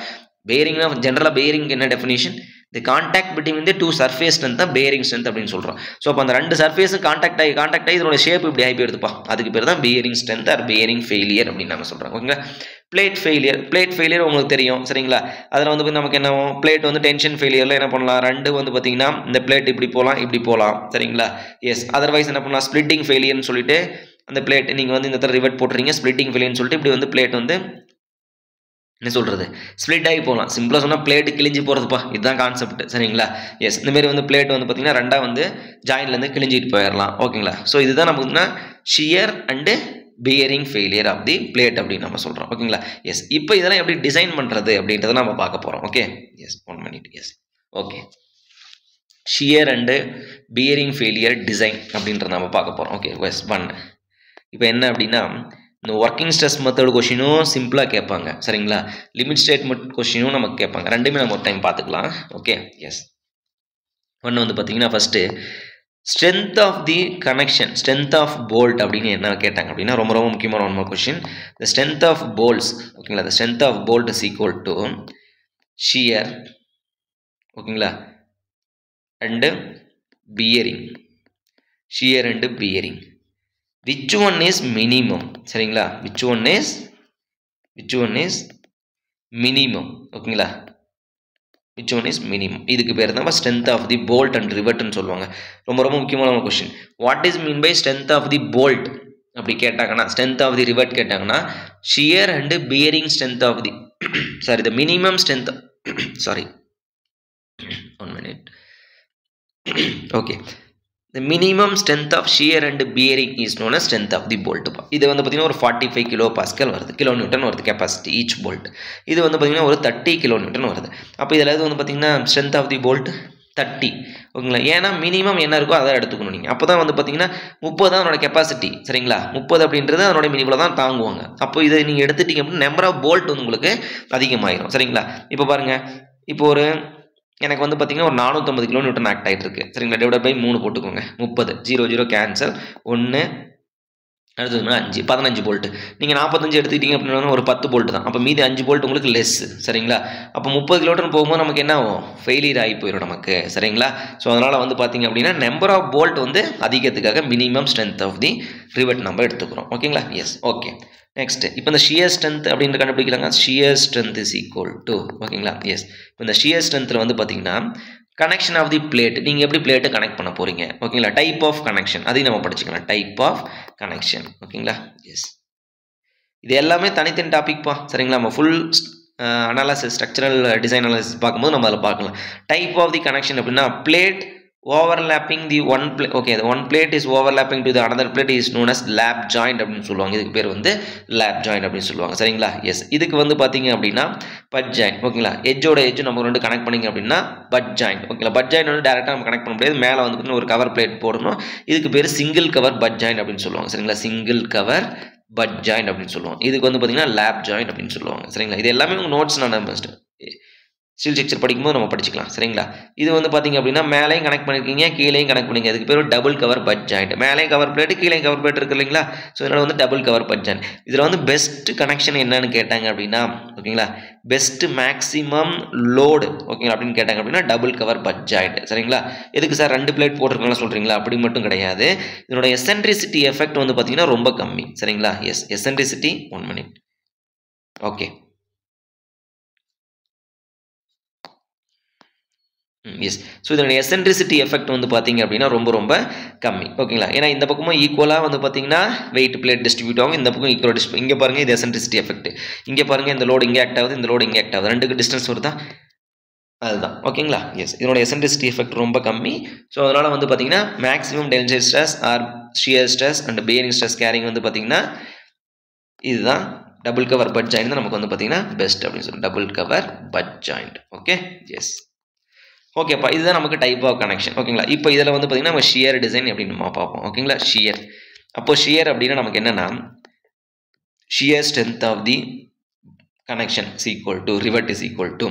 பேரிங்னா ஜென்ரலாக பேரிங் என்ன definition, the contact between the 2 surface strength தான் பேரிங் ஸ்ட்ரென்த் அப்படின்னு சொல்கிறோம். ஸோ அப்போ அந்த 2 சர்ஃபேஸும் கான்டாக்ட் ஆகி இதனோட ஷேப் இப்படி ஆகி போயிருதுப்பா, அதுக்கு பேர் தான் bearing strength or bearing failure அப்படின்னு நம்ம சொல்கிறோம் ஓகேங்களா. பிளேட் ஃபெயிலியர் உங்களுக்கு தெரியும் சரிங்களா. அதில் வந்து நமக்கு என்ன ஆகும், பிளேட் வந்து டென்ஷன் ஃபெயிலியரில் என்ன பண்ணலாம், ரெண்டு வந்து பார்த்தீங்கன்னா இந்த பிளேட் இப்படி போகலாம் சரிங்களா. எஸ், அதர்வைஸ் என்ன பண்ணலாம், ஸ்பிளிட்டிங் ஃபெயிலியர்னு சொல்லிட்டு அந்த பிளேட் நீங்கள் வந்து இந்த இடத்துல ரிவெட் போட்டுறீங்க, ஸ்பிளிட்டிங் ஃபெயிலியர்னு சொல்லிட்டு இப்படி வந்து பிளேட் வந்து என்ன சொல்கிறது ஸ்ப்ளிட் ஆகி போகலாம். சிம்பிளாக சொன்னால் பிளேட்டு கிழிஞ்சு போகிறதுப்பா, இதுதான் கான்செப்ட் சரிங்களா. எஸ், இந்தமாரி வந்து பிளேட் வந்து பார்த்தீங்கன்னா ரெண்டாக வந்து ஜாயின்லேருந்து கிழிஞ்சிட்டு போயிடலாம் ஓகேங்களா. ஸோ இதுதான் நமக்கு shear and bearing failure of the plate அப்படின்னு நம்ம சொல்கிறோம் ஓகேங்களா. எஸ், இப்போ இதெல்லாம் எப்படி டிசைன் பண்ணுறது அப்படின்றத நம்ம பார்க்க போகிறோம். Okay, yes 1 minute. Yes, okay, shear and bearing failure design அப்படின்றத நம்ம பார்க்க போகிறோம். Okay, yes 1. இப்போ என்ன அப்படின்னா இந்த ஒர்க்கிங் ஸ்ட்ரெஸ் மெத்தட் கொஸ்டினும் சிம்பிளாக கேட்பாங்க சரிங்களா, லிமிட் ஸ்டேட்மெண்ட் கொஸ்டினும் நமக்கு கேட்பாங்க, ரெண்டுமே நம்ம ஒரு டைம் பார்த்துக்கலாம். ஓகே, எஸ் 1 வந்து பார்த்தீங்கன்னா first strength of the connection, strength of bolt அப்படின்னு என்ன கேட்டாங்க அப்படின்னா ரொம்ப ரொம்ப முக்கியமான one more question. The strength of bolts ஓகேங்களா, the strength of bolt is equal to shear ஓகேங்களா and bearing, shear and bearing. which one is minimum சரிங்களா, which one is minimum ஓகேங்களா, which one is minimum. இதுக்கு பேர் தான் strength of the bolt and rivet ன்னு சொல்லுவாங்க. ரொம்ப ரொம்ப முக்கியமான question. what is mean by strength of the bolt அப்படி கேட்டாங்கன்னா, strength of the rivet கேட்டாங்கன்னா shear and bearing strength of the sorry the minimum strength sorry 1 minute. okay, the minimum strength of shear and bearing is known as strength of the bolt. இது வந்து பார்த்தீங்கன்னா ஒரு 45 kilo pascal வருது, kilo Newton வருது capacity each bolt. இது வந்து பார்த்தீங்கன்னா ஒரு 30 கிலோ நியூட்டன் வருது. அப்போ இதில் இது வந்து பார்த்தீங்கன்னா ஸ்ட்ரென்த் ஆஃப் தி போல்ட் 30 ஓகேங்களா. ஏன்னா மினிமம் என்ன இருக்கோ அதை எடுத்துக்கணும் நீங்கள். அப்போ தான் வந்து பார்த்தீங்கன்னா 30 தான் அதனோட கெப்பாசிட்டி சரிங்களா. 30 அப்படின்றது அதனோட மினிமில் தான் தாங்குவாங்க. அப்போ இதை நீங்கள் எடுத்துட்டீங்க அப்படின்னா நம்பர் ஆஃப் போல்ட் வந்து உங்களுக்கு அதிகமாகிடும் சரிங்களா. இப்போ பாருங்கள், இப்போ ஒரு எனக்கு வந்து பார்த்தீங்கன்னா ஒரு 450 கிலோ நியூட்டன் ஆக்ட் ஆகிட்டு இருக்கு சரிங்களா. டிவைட் பை 3 போட்டுக்கோங்க, 30 0 0 கேன்சல் 1 அடுத்ததுன்னா 5 15 போல்ட். நீங்கள் 45 எடுத்துக்கிட்டீங்க அப்படின்னா ஒரு 10 போல்ட் தான். அப்போ மீதி 5 போல்ட் உங்களுக்கு லெஸ். சரிங்களா? அப்போ 30 கிலோமீட்டர் போகும்போது நமக்கு என்ன ஆகும்? ஃபெயிலியர் ஆகி போயிடும் நமக்கு. சரிங்களா? ஸோ அதனால் வந்து பார்த்தீங்க அப்படின்னா நம்பர் ஆஃப் போல்ட் வந்து அதிகத்துக்காக minimum strength of the rivet நம்ம எடுத்துக்கிறோம். ஓகேங்களா? எஸ். ஓகே. நெக்ஸ்ட் இப்போ இந்த ஷியர் ஸ்ட்ரென்த் அப்படின்னு கண்டுபிடிக்கிறாங்க. Shear strength is equal to, ஓகேங்களா? எஸ். இப்போ இந்த ஷியர் ஸ்ட்ரென்த்தில் வந்து பார்த்தீங்கன்னா கனெக்ஷன் ஆஃப் தி பிளேட், நீங்கள் எப்படி பிளேட்டை கனெக்ட் பண்ண போகிறீங்க, ஓகேங்களா? டைப் ஆஃப் கனெக்ஷன் அதையும் நம்ம படிச்சுக்கலாம். டைப் ஆஃப் கனெக்ஷன், ஓகேங்களா? எஸ். இது எல்லாமே தனித்தனி டாபிக்ப்பா. சரிங்களா? நம்ம full analysis structural design analysis பார்க்கும்போது நம்ம அதில் பார்க்கலாம். டைப் ஆஃப் தி கனெக்ஷன் அப்படின்னா plate overlapping the one plate. Okay, the one plate is overlapping to the another plate is known as lap joint அப்படின்னு சொல்லுவாங்க. இதுக்கு பேர் வந்து lap joint அப்படின்னு சொல்லுவாங்க. சரிங்களா? எஸ். இதுக்கு வந்து பார்த்தீங்க அப்படின்னா பட் ஜாயிண்ட், ஓகேங்களா? எஜ்ஜோட எஜ் நம்ம ரெண்டு கனெக்ட் பண்ணிங்க அப்படின்னா பட் ஜாயிண்ட், ஓகேங்களா? பட் ஜாயிண்ட் வந்து டேரெக்டாக நம்ம கனெக்ட் பண்ண முடியாது. மேலே வந்து ஒரு கவர் பிளேட் போடணும். இதுக்கு பேர் சிங்கிள் கவர் பட் ஜாயிண்ட் அப்படின்னு சொல்லுவாங்க. சரிங்களா? சிங்கிள் கவர் பட் ஜாயிண்ட் அப்படின்னு சொல்லுவாங்க. இதுக்கு வந்து பார்த்தீங்கன்னா லேப் ஜாயிண்ட் அப்படின்னு சொல்லுவாங்க. சரிங்களா? இது எல்லாமே உங்கள் நோட்ஸ் நான் ஃபஸ்ட்டு ஸ்டீல் ஸ்ட்ரக்சர் படிக்கும்போது நம்ம படிச்சுக்கலாம். சரிங்களா? இது வந்து பார்த்தீங்க அப்படின்னா மேலேயும் கனெக்ட் பண்ணியிருக்கீங்க, கீழேயும் கனெக்ட் பண்ணிங்க. அதுக்கு பேர் டபுள் கவர் பட் ஜாயிண்ட். மேலேயும் கவர் பிளேட், கீழே கவர் பிளேட் இருக்கு இல்லைங்களா? ஸோ இதனால் வந்து டபுள் கவர் பட் ஜாயிண்ட். இதில் வந்து பெஸ்ட் கனெக்ஷன் என்னன்னு கேட்டாங்க அப்படின்னா, ஓகேங்களா, பெஸ்ட் மேக்ஸிமம் லோடு, ஓகேங்களா, அப்படின்னு கேட்டாங்க அப்படின்னா டபுள் கவர் பட் ஜாயிண்ட். சரிங்களா? எதுக்கு சார் 2 பிளேட் போட்டிருக்கலாம் சொல்கிறீங்களா? அப்படி மட்டும் கிடையாது. இதனோட எசென்ட்ரிசிட்டி எஃபெக்ட் வந்து பார்த்தீங்கன்னா ரொம்ப கம்மி. சரிங்களா? Yes. Eccentricity 1 minute. Okay. Yes. So இதனுடைய எசென்ட்ரிசிட்டி எஃபெக்ட் வந்து பார்த்தீங்க அப்படின்னா ரொம்ப ரொம்ப கம்மி. ஓகேங்களா? ஏன்னா இந்த பக்கமும் ஈக்குவலாக வந்து பார்த்தீங்கன்னா வெயிட் பிளேட் டிஸ்ட்ரிபியூட் ஆகும். இந்த பக்கம் ஈக்குவல் டிஸ்ட்ரிபியூட். இங்கே பாருங்கள், இது எசென்ட்ரிசிட்டி எஃபெக்ட். இங்கே பாருங்கள், இந்த லோடு இங்கே ஆக்ட் ஆகுது, இந்த லோடு இங்கே ஆக்ட் ஆகுது. ரெண்டுக்கு டிஸ்டன்ஸ் வருதா? அதுதான். ஓகேங்களா? எஸ். இதனோட எசென்ட்ரிசிட்டி எஃபெக்ட் ரொம்ப கம்மி. ஸோ அதனால் வந்து பார்த்தீங்கன்னா maximum tensile stress or shear stress and bearing stress carrying வந்து பார்த்தீங்கன்னா இதுதான் டபுள் கவர் பட் ஜாயிண்ட் தான் நமக்கு வந்து பார்த்தீங்கன்னா பெஸ்ட் அப்படின்னு சொல்லுவோம். Double cover butt joint. Okay. Yes. ஓகேப்பா, இதுதான் நமக்கு டைப் ஆஃப் கனெக்ஷன். ஓகேங்களா? இப்போ இதில் வந்து பார்த்தீங்கன்னா நம்ம ஷியர் டிசைன் அப்படின்னு நம்ம பார்ப்போம். ஓகேங்களா? ஷியர். அப்போ ஷியர் அப்படின்னா நமக்கு என்னன்னா shear strength of the connection is equal to rivet is equal to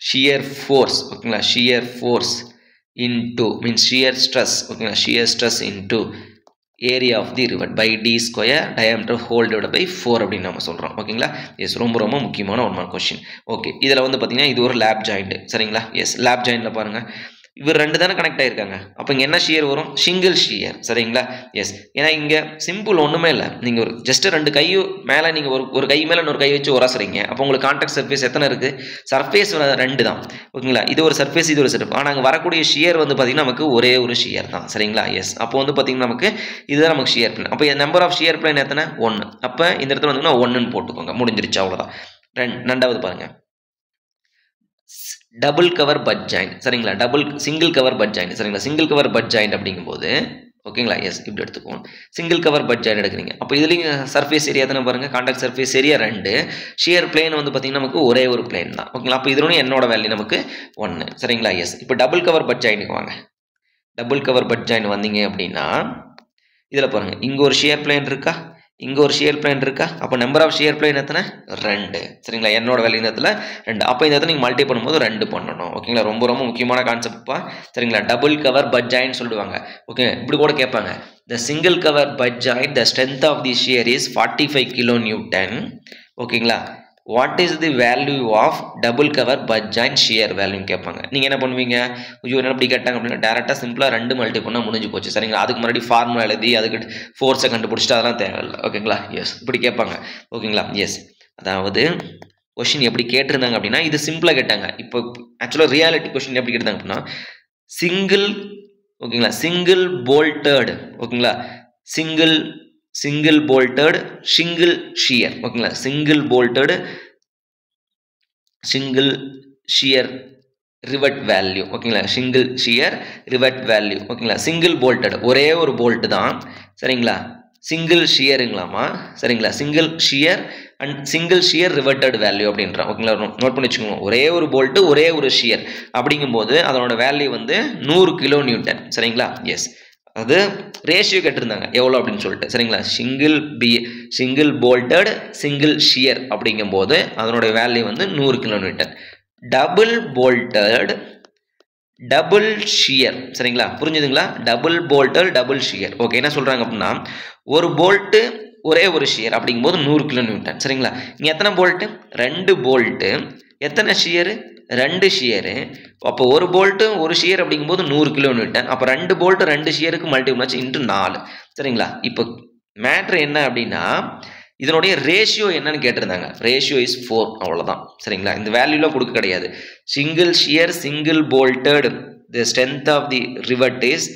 shear force, ஓகேங்களா, shear force into means shear stress, ஓகேங்களா, shear stress into area of the rivet pi D square diameter hole divided by 4 அப்படின்னு நம்ம சொல்கிறோம். ஓகேங்களா? S. ரொம்ப ரொம்ப முக்கியமான ஒரு கொஸ்டின். ஓகே. இதில் வந்து பார்த்தீங்கன்னா இது ஒரு லேப் ஜாயிண்ட். சரிங்களா? எஸ். லேப் ஜாயிண்டில் பாருங்கள், இவர் 2 தானே கனெக்ட் ஆகிருக்காங்க. அப்போ இங்கே என்ன ஷியர் வரும்? Single shear. சரிங்களா? எஸ். ஏன்னா இங்கே சிம்பிள் ஒன்றுமே இல்லை. நீங்கள் ஒரு ஜஸ்ட் 2 கையும் மேலே நீங்கள் ஒரு கை மேலே இன்னொரு கை வச்சு உரசுறீங்க. அப்போ உங்களுக்கு கான்டாக்ட் சர்ஃபேஸ் எத்தனை இருக்குது? சர்ஃபேஸ் 2 தான். ஓகேங்களா? இது ஒரு சர்ஃபேஸ், இது ஒரு சர்ஃபேஸ். ஆனால் அங்கே வரக்கூடிய ஷியர் வந்து பார்த்தீங்கன்னா நமக்கு ஒரே ஒரு ஷியர் தான். சரிங்களா? எஸ். அப்போ வந்து பார்த்தீங்கன்னா நமக்கு இதுதான் நமக்கு ஷியர் பிளேன். அப்போ நம்பர் ஆஃப் ஷியர் பிளேன் எத்தனை? 1. அப்போ இந்த இடத்துல வந்து 1ன்னு போட்டுக்கோங்க. முடிஞ்சிருச்சு, அவ்வளோதான். ரெண்டாவது பாருங்கள், டபுள் கவர் பட் ஜாயிண்ட். சரிங்களா? Single cover butt joint. சரிங்களா? சிங்கிள் கவர் பட் ஜாயிண்ட் அப்படிங்கும்போது, ஓகேங்களா, எஸ், இப்படி எடுத்துக்குவோம். சிங்கிள் கவர் பட் ஜாயிண்ட் எடுக்கிறீங்க. அப்போ இதுலேயும் சர்ஃபேஸ் ஏரியா தானே பாருங்கள், contact surface area 2, shear plane வந்து பார்த்தீங்கன்னா நமக்கு ஒரே ஒரு பிளேன் தான். ஓகேங்களா? அப்போ இதோட என்னோட வேல்யூ நமக்கு 1. சரிங்களா? எஸ். இப்போ டபுள் கவர் பட் ஜாயிண்ட்டுக்கு வாங்க. டபுள் கவர் பட் ஜாயிண்ட் வந்தீங்க அப்படின்னா இதில் பாருங்கள், இங்கே ஒரு ஷியர் பிளேன் இருக்கா, இங்கே ஒரு ஷியர் பிளேன் இருக்கா. அப்போ நம்பர் ஆஃப் ஷியர் பிளேன் எத்தனை? 2. சரிங்களா? என்னோட வேல்யூ இந்த இடத்துல 2. அப்போ இந்த இடத்துல நீங்கள் மல்டி பண்ணும்போது 2 பண்ணணும். ஓகேங்களா? ரொம்ப ரொம்ப முக்கியமான கான்செப்ட்ப்பா. சரிங்களா? டபுள் கவர் பட் ஜாயிண்ட் சொல்லுவாங்க. ஓகே. இப்படி கூட கேட்பாங்க, the single cover butt joint the strength of the shear is 45 kN. ஓகேங்களா? What is the value of double cover butt joint shear வேல்யூன்னு கேட்பாங்க. நீங்கள் என்ன பண்ணுவீங்க? ஐயோ என்ன இப்படி கேட்டாங்க அப்படின்னா டேரெக்டாக சிம்பிளாக 2 மல்டி பண்ணால் முடிஞ்சு போச்சு. சரிங்களா? அதுக்கு முன்னாடி ஃபார்முலா எழுதி அதுக்கு ஃபோர்ஸை கண்டுபிடிச்சிட்டு அதெல்லாம் தேவையில்லை. ஓகேங்களா? எஸ். இப்படி கேட்பாங்க. ஓகேங்களா? எஸ். அதாவது கொஷின் எப்படி கேட்டிருந்தாங்க அப்படின்னா இது சிம்பிளாக கேட்டாங்க. இப்போ ஆக்சுவலாக ரியாலிட்டி கொஷின் எப்படி கேட்டாங்க அப்படின்னா சிங்கிள், ஓகேங்களா, சிங்கிள் போல்டட், ஓகேங்களா, சிங்கிள் போல்டட் சிங்கிள் ஷியர், ஓகேங்களா, single bolted single shear rivet value, ஓகேங்களா, சிங்கிள் ஷியர் ரிவெட் வேல்யூ, ஓகேங்களா, சிங்கிள் போல்டட் ஒரே ஒரு போல்ட் தான். சரிங்களா? சிங்கிள் ஷியருங்களாமா. சரிங்களா? Single shear and single shear riveted value அப்படின்றான். ஓகேங்களா? நோட் பண்ணி வச்சுக்கோங்க. ஒரே ஒரு போல்ட்டு ஒரே ஒரு ஷியர் அப்படிங்கும்போது அதனோட வேல்யூ வந்து 100 kN. சரிங்களா? எஸ். அது ரேஷியோ கேட்டிருந்தாங்க எவ்வளோ அப்படின்னு சொல்லிட்டு. சரிங்களா? சிங்கிள் போல்டட் சிங்கிள் ஷியர் அப்படிங்கும்போது அதனுடைய வேல்யூ வந்து 100 kN. Double bolted double shear. சரிங்களா, புரிஞ்சுதுங்களா? Double bolt double shear. Okay, என்ன சொல்றாங்க அப்படின்னா ஒரு போல்ட் ஒரே ஒரு ஷியர் அப்படிங்கும்போது 100 கிலோ நியூட்டன். சரிங்களா, இங்க எத்தனை போல்ட்? 2 போல்ட். எத்தனை ஷியர்? 2 ஷியரு. அப்போ ஒரு போல்ட்டு ஒரு ஷியர் அப்படிங்கும்போது 100 கிலோ நியூட்டன். அப்போ 2 போல்ட் 2 ஷியருக்கு மல்டிபிள் ஆச்சு இன்ட்டு 4. சரிங்களா, இப்போ மேட்ரு என்ன அப்படின்னா இதனுடைய ரேஷியோ என்னன்னு கேட்டிருந்தாங்க. Ratio is 4. அவ்வளோதான். சரிங்களா, இந்த வேல்யூலாம் கொடுக்க கிடையாது. Single shear single bolted the strength of the rivet is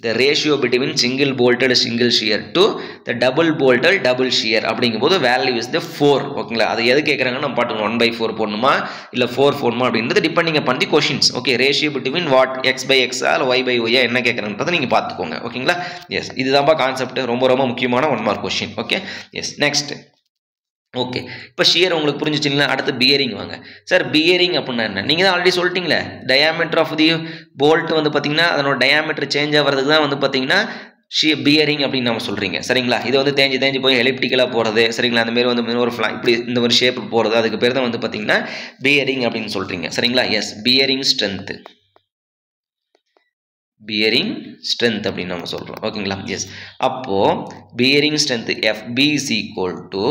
the ratio between single bolted single shear to the double bolted double shear அப்படிங்கும்போது value is the 4. ஓகேங்களா, அது எது கேட்குறாங்கன்னா நம்ம பாட்டுங்க 1/4 போடணுமா இல்லை 4 போடணுமா அப்படின்றது depending upon the questions. Okay, ratio between what x/x y/y என்ன கேட்குறாங்கன்றதை நீங்கள் பார்த்துக்கோங்க. ஓகேங்களா, எஸ், இதுதான்ப்பா கான்செப்ட். ரொம்ப ரொம்ப முக்கியமான 1 mark question. Okay, yes. Next. Okay, இப்போ ஷியர் உங்களுக்கு புரிஞ்சிச்சிங்களா? அடுத்து பியரிங் வாங்க. சார் பியரிங் அப்படின்னா என்ன? நீங்கள் தான் ஆல்ரெடி சொல்லிட்டீங்களே, டயாமீட்டர் ஆஃப் தி போல்ட் வந்து பார்த்தீங்கன்னா அதனோட டயாமீட்டர் சேஞ்ச் ஆகிறதுக்கு தான் வந்து பார்த்தீங்கன்னா பியரிங் அப்படின்னு நம்ம சொல்கிறீங்க. சரிங்களா, இது வந்து தேஞ்சு போய் எலிப்டிக்கலாக போகிறது. சரிங்களா, அந்த மாதிரி வந்து ஒரு இப்படி இந்த ஒரு ஷேப் போகிறது, அதுக்கு பேர் தான் வந்து பார்த்தீங்கன்னா பியரிங் அப்படின்னு சொல்கிறீங்க. சரிங்களா, yes. Bearing strength, bearing strength அப்படின்னு நம்ம சொல்கிறோம். ஓகேங்களா, எஸ். அப்போது bearing strength FB is equal to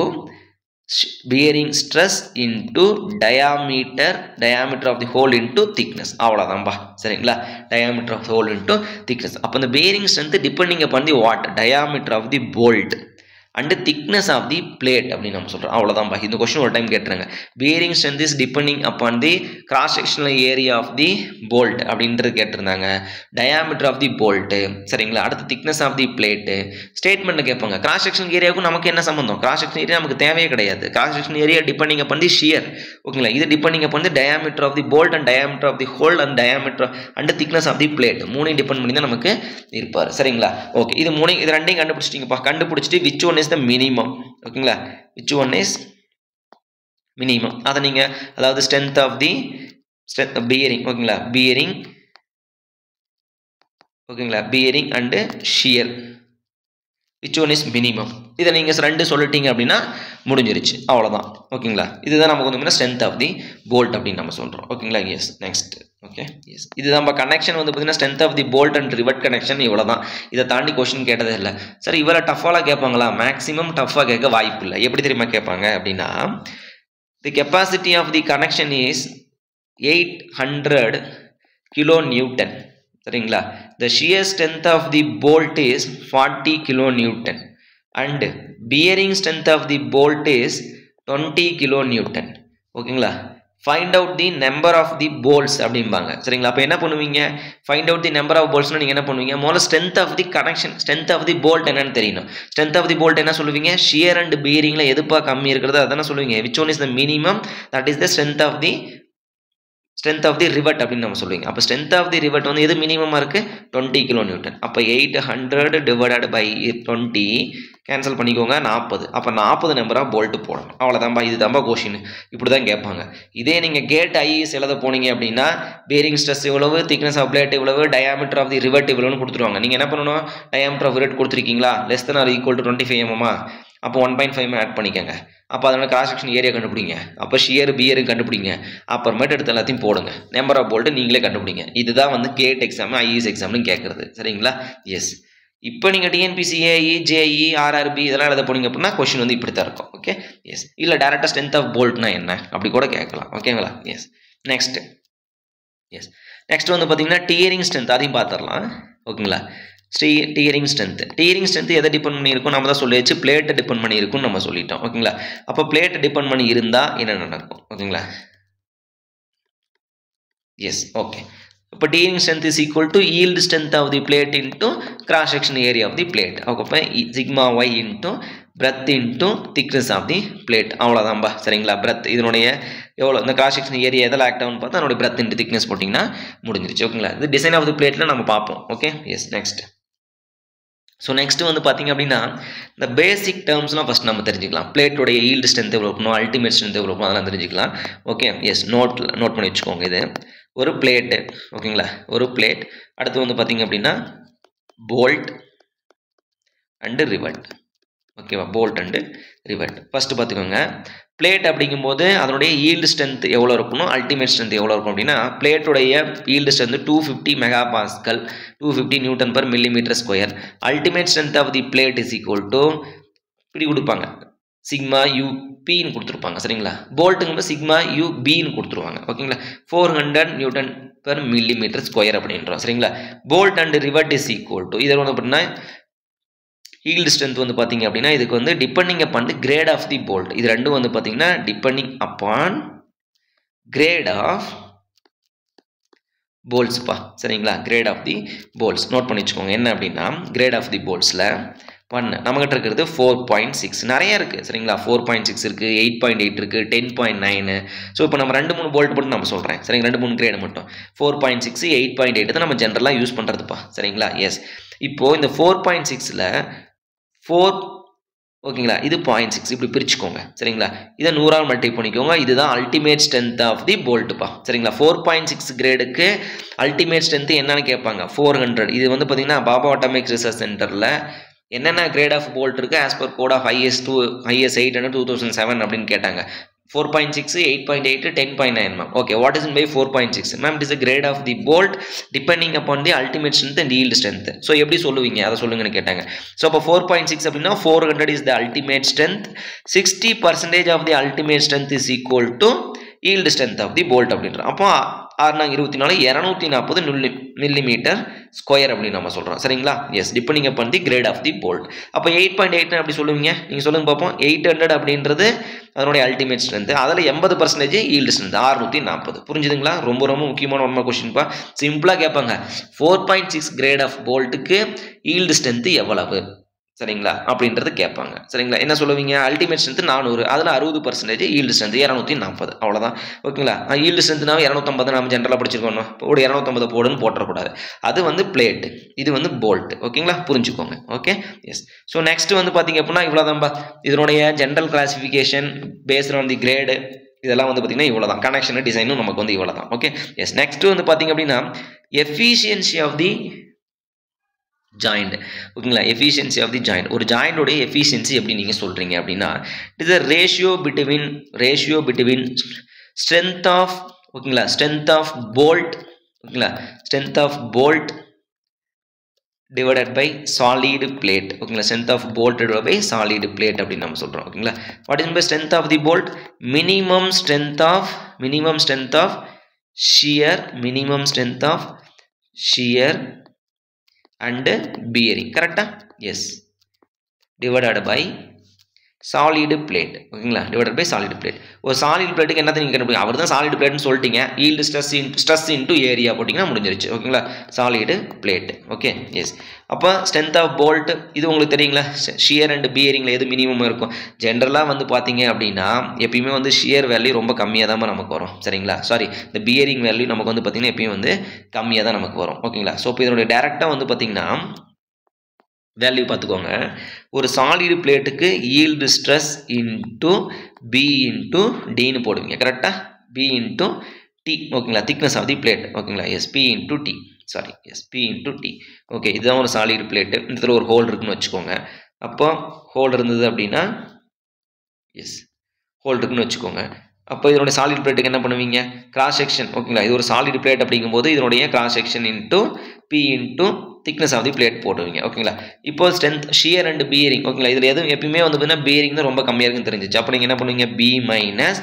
bearing stress into diameter of the hole into thickness. அவ்வளோதான்பா. சரிங்களா, diameter of the hole into thickness. அப்போ இந்த bearing strength depending upon the what? Diameter of the bolt and thickness of the plate அப்படின்னு நம்ம சொல்கிறோம். அவ்வளோதான்பா. இந்த question ஒரு time கேட்டுருங்க. bearing strength is depending upon the cross sectional area of the bolt அப்படின்றது கேட்டிருந்தாங்க. diameter of the bolt. சரிங்களா, அடுத்து thickness of the plate. ஸ்டேட்மெண்ட்டில் கேட்பாங்க cross sectional ஏரியாவுக்கும் நமக்கு என்ன சம்பந்தம்? cross sectional ஏரியா நமக்கு தேவையே கிடையாது. cross sectional area depending upon the shear. ஓகேங்களா, இது depending upon the diameter of the bolt and diameter of the hole and diameter and thickness of the plate. மூணையும் depend பண்ணி தான் நமக்கு இருப்பார். சரிங்களா, ஓகே, இது ரெண்டையும் கண்டுபிடிச்சிட்டிங்கப்பா. கண்டுபிடிச்சிட்டு which one is the minimum? ஓகேங்களா, which one is minimum? அதை நீங்கள் அதாவது strength of the bearing. ஓகேங்களா, bearing. ஓகேங்களா, bearing and shear which one is minimum? இதை நீங்கள் 2 சொல்லிட்டீங்க அப்படின்னா முடிஞ்சிருச்சு. அவ்வளோதான். ஓகேங்களா, இதுதான் நமக்கு வந்து ஸ்ட்ரென்த் ஆஃப் தி போல்ட் அப்படின்னு நம்ம சொல்கிறோம். ஓகேங்களா, எஸ். நெக்ஸ்ட். Okay, yes. இதுதான் கனெக்ஷன் வந்து பார்த்தீங்கன்னா strength of the bolt and rivet connection. இவ்வளோ தான். இதை தாண்டி கொஸ்டின் கேட்டதே இல்லை. சார் இவ்வளோ டஃபாலாம் கேட்பாங்களா? மேக்ஸிமம் டஃபாக கேட்க வாய்ப்பு இல்லை. எப்படி தெரியுமா கேட்பாங்க அப்படின்னா the capacity of the connection is 800 kilo newton. சரிங்களா, the shear strength of the bolt is 40 kilo newton and bearing strength of the bolt is 20 kilo newton. ஓகேங்களா, find out the number of the bolts அப்படிம்பாங்க. சரிங்களா, அப்போ என்ன பண்ணுவீங்க? find out the number of boltsனா நீங்கள் என்ன பண்ணுவீங்க? முதல்ல strength of the connection, strength of the bolt என்னன்னு தெரியணும். strength of the bolt என்ன சொல்லுவீங்க? shear and bearingல எதுப்பா கம்மி இருக்கிறது அதானே சொல்லுவீங்க. which one is the minimum? that is the strength of the rivet அப்படின்னு நம்ம சொல்லுவீங்க. அப்போ strength of the rivet வந்து எது மினிமமாக இருக்குது? 20 கிலோ நியூட்டன். அப்போ 800 divided by 20 கேன்சல் பண்ணிக்கோங்க, 40. அப்போ 40 நம்பர் ஆஃப் போல்ட்டு போடணும். அவ்வளோதான்பா. இதுதான்பா கொஷின். இப்படி தான் கேட்பாங்க. இதே நீங்கள் கேட் ஐஇஎஸ் எழுத போனீங்க அப்படின்னா பேரிங் ஸ்ட்ரெஸ் இவ்வளவு, திக்னஸ் ஆஃப் பிளேட் இவ்வளவு, டயாமீட்டர் ஆஃப் தி ரிவட் இவ்வளோன்னு கொடுத்துருவாங்க. நீங்கள் என்ன பண்ணணும்? டயாமீட்டர் ஆஃப் ரிவட் கொடுத்துருக்கீங்களா? less than or equal to 25 mm. அப்போ 1.5 ஆட் பண்ணிக்கோங்க. அப்போ அதோட கிராஸ் செக்ஷன் ஏரியா கண்டுபிடிங்க. அப்போ ஷியர் பியரும் கண்டுபிடிங்க. அப்புறமேட்டு எடுத்து எல்லாத்தையும் போடுங்க. நம்பர் ஆஃப் போல்ட்டு நீங்களே கண்டுபிடிங்க. இதுதான் வந்து கேட் எக்ஸாம் ஐஇஎஸ் எக்ஸாம்னு கேட்குறது. சரிங்களா, எஸ். இப்போ நீங்கள் டிஎன்பிசி, ஏஇ, ஜேஇ, ஆர்ஆர்பி இதெல்லாம் எழுத போனீங்க அப்படின்னா கொஸ்டின் வந்து இப்படி தான் இருக்கும். Okay, yes. இல்லை டேரெக்டாக ஸ்ட்ரென்த் ஆஃப் போல்ட்னா என்ன அப்படி கூட கேட்கலாம். ஓகேங்களா, எஸ். நெக்ஸ்ட். எஸ், நெக்ஸ்ட் வந்து பார்த்தீங்கன்னா டியரிங் ஸ்ட்ரென்த், அதையும் பார்த்துடலாம். ஓகேங்களா, டியரிங் ஸ்ட்ரென்த் எதை டிபெண்ட் பண்ணியிருக்கும்? நம்ம தான் சொல்லியாச்சு, பிளேட்டை டிபெண்ட் பண்ணியிருக்கும்னு நம்ம சொல்லிட்டோம். ஓகேங்களா, அப்போ பிளேட்டை டிபெண்ட் பண்ணி இருந்தால் என்ன நடக்கும்? ஓகேங்களா, எஸ். ஓகே, இப்போ tearing strength is equal to yield strength of the plate into cross section area of the plate. அப்போ sigma y into breadth into thickness of the plate. அவ்வளோதான்பா. சரிங்களா, பிரெத் இதனுடைய எவ்வளோ இந்த கிராஸ் செக்ஷன் ஏரியா எதில் act ஆகும்னு பார்த்தா அதனுடைய பிரெத் இன்ட்டு திக்னஸ் போட்டிங்கன்னா முடிஞ்சிருச்சு. ஓகேங்களா, இது டிசைன் ஆஃப் தி பிளேட்டில் நம்ம பார்ப்போம். Okay, yes. Next. So next வந்து பார்த்தீங்க அப்படின்னா இந்த பேசிக் டேர்ம்ஸ்லாம் ஃபஸ்ட் நம்ம தெரிஞ்சுக்கலாம். பிளேட்டோடைய ஈல்டு ஸ்ட்ரென்த் எவ்வளோ இருக்கணும், அல்டிமேட் ஸ்ட்ரென்த் எவ்வளோ இருக்கணும் அதெல்லாம் தெரிஞ்சுக்கலாம். Okay, yes. நோட் பண்ணி வச்சுக்கோங்க. இது ஒரு பிளேட்டு. ஓகேங்களா, ஒரு பிளேட். அடுத்து வந்து பார்த்தீங்க அப்படின்னா போல்ட் அண்டு ரிவட். ஓகேவா, போல்ட் அண்ட் ரிவெட். ஃபர்ஸ்ட் பார்த்துக்கோங்க, பிளேட் அப்படிங்கும்போது அதனுடைய ஈல்டு ஸ்ட்ரென்த் எவ்வளோ இருக்கணும், அல்டிமேட் ஸ்ட்ரென்த் எவ்வளோ இருக்கும் அப்படின்னா, பிளேட்டுடைய yield strength 250 mega pascal, 250 newton per millimetre square. Ultimate strength of the plate is equal to இப்படி கொடுப்பாங்க, சிக்மா யூபின்னு கொடுத்துருப்பாங்க சரிங்களா. போல்ட்டுங்கும்போது சிக்மா யூபின்னு கொடுத்துருவாங்க ஓகேங்களா. 400 நியூட்டன் பர் மில்லிமீட்டர் ஸ்கொயர் அப்படின்றோம் சரிங்களா. Bolt and rivet is equal to, இதில் வந்து அப்படின்னா ஈல்டு ஸ்ட்ரென்த் வந்து பார்த்தீங்க அப்படின்னா இதுக்கு வந்து depending upon the grade of the bolt. இது ரெண்டும் வந்து பார்த்தீங்கன்னா டிபெண்டிங் அப்பான் கிரேட் ஆஃப் போல்ட்ஸ்ப்பா சரிங்களா. Grade of the bolts note பண்ணி வச்சுக்கோங்க. என்ன அப்படின்னா கிரேட் ஆஃப் தி போல்ட்ஸில் நம்மகிட்ட இருக்கிறது 4.6 நிறைய இருக்குது சரிங்களா. 4.6 இருக்குது, 8.8 இருக்குது, 10.9. ஸோ இப்போ நம்ம 2-3 போல்ட் மட்டும் நம்ம சொல்கிறேன் சரிங்க, 2-3 கிரேடு மட்டும். 4.6, 8.8 தான் நம்ம ஜென்ரலாக யூஸ் பண்ணுறதுப்பா சரிங்களா. எஸ், இப்போது இந்த 4.6ல் 4 ஓகேங்களா, இது 0.6 இப்படி பிரிச்சுக்கோங்க சரிங்களா. இதை 100ஆல் மல்டிப்ளை பண்ணிக்கோங்க. இதுதான் அல்டிமேட் ஸ்ட்ரென்த் ஆஃப் தி போல்ட்டுப்பா சரிங்களா. 4.6 கிரேடுக்கு அல்டிமேட் ஸ்ட்ரென்த் என்னன்னு கேட்பாங்க, 400. இது வந்து பார்த்தீங்கன்னா பாபா அட்டாமிக் ரிசர்ச் சென்டரில் என்னென்ன கிரேட் ஆஃப் போல்ட் இருக்குது as per code of IS 800 2007 அப்படின்னு கேட்டாங்க. 4.6, 8.8, 10.9 ma'am. Okay, what is in by 4.6 ma'am? It is a grade of the bolt depending upon the ultimate strength and yield strength. So எப்படி சொல்லுவீங்க அதை சொல்லுங்கன்னு கேட்டாங்க. So அப்போ 4.6 அப்படின்னா 400 is the ultimate strength, 60% of the ultimate strength is equal to yield strength of the bolt அப்படின்ற. அப்போ 6×24 240 millimetre square அப்படின்னு நம்ம சொல்கிறோம் சரிங்களா. Yes, depending upon the grade of the bolt. அப்போ 8.8 அப்படி சொல்லுவீங்க, நீங்கள் சொல்லுங்க பார்ப்போம். 800 அப்படின்றது அதனுடைய அல்டிமேட் ஸ்ட்ரென்த், அதில் 80% ஈல்டு ஸ்ட்ரென்த் 640. புரிஞ்சுதுங்களா? ரொம்ப ரொம்ப முக்கியமான ஒன்று கொஸ்டின்ப்பா. சிம்பிளாக கேட்பாங்க, 4.6 கிரேட் ஆஃப் போல்ட்டுக்கு ஈல்டு ஸ்ட்ரென்த் எவ்வளவு சரிங்களா அப்படின்றது கேட்பாங்க சரிங்களா. என்ன சொல்லுவீங்க, அல்டிமேட் ஸ்ட்ரென்த் 400, அதில் 60% ஈல்டு ஸ்ட்ரென்த் 240. அவ்வளோதான் ஓகேங்களா. ஈல்டு ஸ்ட்ரென்த்னா 250 நம்ம ஜென்ரலாக படிச்சிருக்கோம், ஒரு 250 போடுன்னு போட்டுறக்கூடாது. அது வந்து பிளேட், இது வந்து போல்ட் ஓகேங்களா, புரிஞ்சுக்கோங்க. Okay, yes. ஸோ நெக்ஸ்ட் வந்து பார்த்தீங்க அப்படின்னா இவ்வளோதான்பா இதனுடைய general classification based on the grade. இதெல்லாம் வந்து பார்த்தீங்கன்னா இவ்வளோ தான், கனெக்ஷன் டிசைனும் நமக்கு வந்து இவ்வளோ தான். Okay, yes. நெக்ஸ்ட் வந்து பார்த்தீங்க அப்படின்னா எஃபிஷியன்சி ஆஃப் தி ஜாயிண்ட் ஓகேங்களா. எஃபிஷியன்சி ஆஃப் தி ஜாயிண்ட், ஒரு ஜாயிண்டோடைய எஃபிஷியன்சி எப்படி நீங்கள் சொல்கிறீங்க அப்படின்னா, it is a ratio between strength of ஓகேங்களா, ஸ்ட்ரென்த் ஆஃப் போல்ட் ஓகேங்களா, strength of bolt divided by solid plate ஓகேங்களா. Strength of bolt divide by solid plate அப்படின்னு நம்ம சொல்கிறோம் ஓகேங்களா. What is by strength of the bolt, minimum strength of shear and bearing கரெக்டா. Yes, divided by solid plate ஓகேங்களா, divided by solid plate. ஒரு solid பிளேட்டுக்கு என்ன நீங்கள் கண்டுபிடிக்கும், அவர் தான் சாலிட் பிளேட்னு சொல்லிட்டீங்க, ஈல்டு ஸ்ட்ரெஸ் இன்டூ ஏரியா போட்டிங்கன்னா முடிஞ்சிருச்சு ஓகேங்களா. Solid plate. Okay, yes. அப்போ ஸ்ட்ரென்த் ஆஃப் போல்ட் இது உங்களுக்கு தெரியுங்களா. ஷியர் அண்ட் பியரிங்கில் எது மினிமம் இருக்கும், ஜென்ரலாக வந்து பார்த்தீங்க அப்படின்னா எப்பயுமே வந்து ஷியர் வேல்யூ ரொம்ப கம்மியாக தான் நமக்கு வரும் சரிங்களா. சாரி, இந்த பியரிங் வேல்யூ நமக்கு வந்து பார்த்தீங்கன்னா எப்பயும் வந்து கம்மியாக தான் நமக்கு வரும் ஓகேங்களா. ஸோ இப்போ இதனுடைய டேரெக்டாக வந்து பார்த்தீங்கன்னா வேல்யூ பார்த்துக்கோங்க. ஒரு சாலிட் பிளேட்டுக்கு yield stress into b into டின்னு போடுவீங்க கரெக்டாக. பி இன்ட்டு டி ஓகேங்களா, திக்னஸ் ஆஃப் தி பிளேட் ஓகேங்களா. Yes, b into t, sorry yes, b into t. Okay, இதுதான் ஒரு சாலிட் பிளேட்டு. இதில் ஒரு ஹோல் இருக்குன்னு வச்சுக்கோங்க. அப்போ ஹோல் இருந்தது அப்படின்னா எஸ், ஹோல் இருக்குன்னு வச்சுக்கோங்க. அப்போ இதனுடைய சாலிட் பிளேட்டுக்கு என்ன பண்ணுவீங்க, கிராஸ் செக்ஷன் ஓகேங்களா. இது ஒரு சாலிட் பிளேட் அப்படிங்கும்போது இதனுடைய cross section into b into thickness of the plate போட்டுவீங்க ஓகேங்களா. இப்போ ஸ்ட்ரென்த் ஷியர் அண்ட் பியரிங் ஓகேங்களா. இதில் எதுவும் எப்பயுமே வந்து பார்த்தீங்கன்னா பியரிங் தான் ரொம்ப கம்மியாக இருக்குன்னு தெரிஞ்சிச்சு. அப்போ நீங்கள் என்ன பண்ணுவீங்க, p minus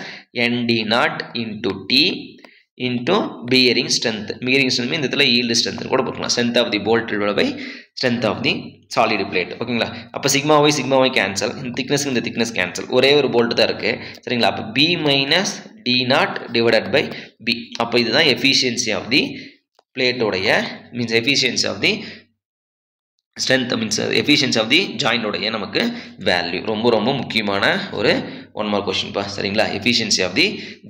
ND0 into t into bearing strength. Bearing strength இந்த இடத்துல ஈல்டு ஸ்ட்ரென்த் கூட போட்டுக்கலாம். Strength of the bolt by strength of the solid plate ஓகேங்களா. அப்போ சிக்மா கேன்சல், இந்த திக்னஸ் கேன்சல், ஒரே ஒரு போல்ட் தான் இருக்குது சரிங்களா. அப்போ p minus D0 divided by p. அப்போ இதுதான் எஃபிஷியன்சி ஆஃப் தி பிளேட்டோடைய means efficiency of the strength means efficiency of the ஜாயிண்டோடைய நமக்கு வேல்யூ. ரொம்ப ரொம்ப முக்கியமான ஒரு 1 மார்க் கொஸ்டின்ப்பா சரிங்களா. Efficiency of the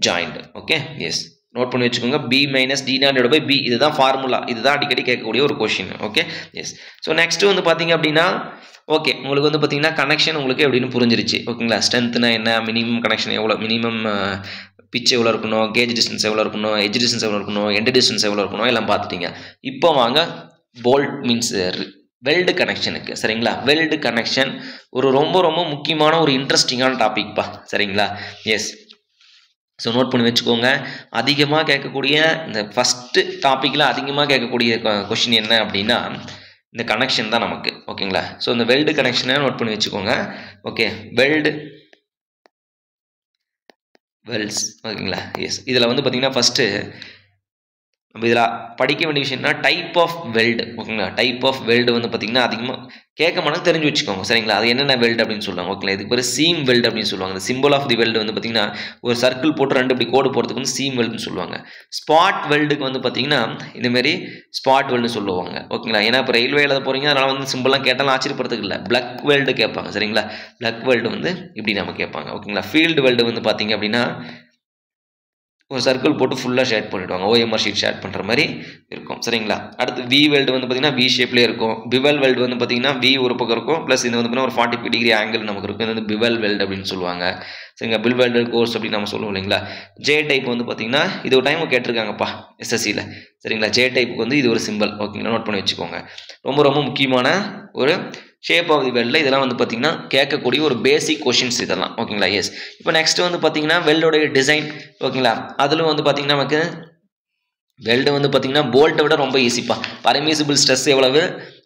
joint. Okay, yes, note பண்ணி வச்சுக்கோங்க. P minus D0 by p, இதுதான் ஃபார்முலா, இதுதான் அடிக்கடி கேட்கக்கூடிய ஒரு question. Okay, yes. So next வந்து பார்த்தீங்க அப்படின்னா ஓகே, உங்களுக்கு வந்து பார்த்தீங்கன்னா கனெக்ஷன் உங்களுக்கு எப்படின்னு புரிஞ்சிருச்சு ஓகேங்களா. ஸ்ட்ரென்த்னா என்ன, மினிமம் கனெக்ஷன் எவ்வளோ, மினிமம் பிச் எவ்வளோ இருக்கணும், கேஜ் டிஸ்டன்ஸ் எவ்வளோ இருக்கணும், எட்ஜ் டிஸ்டன்ஸ் எவ்வளோ இருக்கணும், எண்ட் டிஸ்டன்ஸ் எவ்வளோ இருக்கணும் எல்லாம் பார்த்துட்டீங்க. இப்போ வாங்க போல்ட் மீன்ஸ் வெல்டு கனெக்ஷனுக்கு. சரிங்களா? வெல்டு கனெக்ஷன் ஒரு ரொம்ப ரொம்ப முக்கியமான ஒரு இன்ட்ரெஸ்டிங்கான டாபிக்ப்பா. சரிங்களா? எஸ். ஸோ நோட் பண்ணி வச்சுக்கோங்க. அதிகமாக கேட்கக்கூடிய இந்த ஃபஸ்ட்டு டாப்பிக்கில் அதிகமாக கேட்கக்கூடிய கொஷின் என்ன அப்படின்னா இந்த கனெக்ஷன் தான் நமக்கு. ஓகேங்களா? ஸோ இந்த வெல்டு கனெக்ஷனை நோட் பண்ணி வச்சுக்கோங்க. Okay, Wells. ஓகேங்களா? எஸ். இதில் வந்து பார்த்தீங்கன்னா ஃபஸ்ட்டு நம்ம இதில் படிக்க வேண்டிய விஷயம்னா டைப் ஆஃப் வெல்டு. ஓகேங்களா? டைப் ஆஃப் வெல்டு வந்து பார்த்தீங்கன்னா அதிகமாக கேட்க மாட்டாங்க, தெரிஞ்சு வச்சுக்கோங்க. சரிங்களா? அது என்னென்ன வெல்டு அப்படின்னு சொல்லுவாங்க. ஓகேங்களா? இதுக்கு பேர் சீம் வெல்டு அப்படின்னு சொல்லுவாங்க. இந்த சிம்பிள் ஆஃப் தி வெல்டு வந்து பார்த்தீங்கன்னா ஒரு சர்க்கிள் போட்டு 2 இப்படி கோடு போகிறதுக்கு வந்து சீம் வெல்டுன்னு சொல்லுவாங்க. ஸ்பாட் வெல்டுக்கு வந்து பார்த்தீங்கன்னா இந்தமாரி ஸ்பாட் வெல்டுன்னு சொல்லுவாங்க. ஓகேங்களா? ஏன்னா இப்போ ரயில்வே எழுத போகிறீங்க, அதனால் வந்து சிம்பிளாக கேட்டாலும் ஆச்சரியப்படுறதுக்கு இல்லை. பிளக் வெல்டு கேட்பாங்க. சரிங்களா? பிளக் வெல்டு வந்து இப்படி நம்ம கேட்பாங்க. ஓகேங்களா? ஃபீல்டு வெல்டு வந்து பார்த்தீங்க அப்படின்னா ஒரு சர்க்கிள் போட்டு ஃபுல்லாக ஷேட் பண்ணிவிடுவாங்க. ஓஎம்ஆர் ஷீட் ஷேட் பண்ணுற மாதிரி இருக்கும். சரிங்களா? அடுத்து வி வெல்டு வந்து பார்த்தீங்கன்னா வி ஷேப்லேயே இருக்கும். பிவல் வெல்டு வந்து பார்த்தீங்கன்னா வி ஒரு பக்கம் இருக்கும், ப்ளஸ் இது வந்து பார்த்தீங்கன்னா ஒரு 45 டிகிரி ஆங்கிள் நமக்கு இருக்கும். இது வந்து பிவல் வெல்டு அப்படின்னு சொல்லுவாங்க. சரிங்களா? பில் வெல்டு கோர்ஸ் அப்படின்னு நம்ம சொல்லுவோம் இல்லைங்களா? ஜே டைப் வந்து பார்த்தீங்கன்னா இது ஒரு டைம் கேட்டிருக்காங்கப்பா எஸ்எஸ்சியில். சரிங்களா? ஜே டைப்புக்கு வந்து இது ஒரு சிம்பிள். ஓகேங்களா? நோட் பண்ணி வச்சுக்கோங்க. ரொம்ப ரொம்ப முக்கியமான ஒரு ஷேப் ஆஃப் தி வெல்டில் இதெல்லாம் வந்து பார்த்தீங்கன்னா கேட்கக்கூடிய ஒரு பேசிக் கொஷின்ஸ் இதெல்லாம். ஓகேங்களா? எஸ். இப்போ நெக்ஸ்ட் வந்து பார்த்தீங்கன்னா வெல்டோடைய டிசைன். ஓகேங்களா? அதில் வந்து பார்த்தீங்கன்னா நமக்கு வெல்டு வந்து பார்த்தீங்கன்னா போல்ட்டை விட ரொம்ப ஈஸிப்பா. பர்மிசிபிள் ஸ்ட்ரெஸ் எவ்வளவு,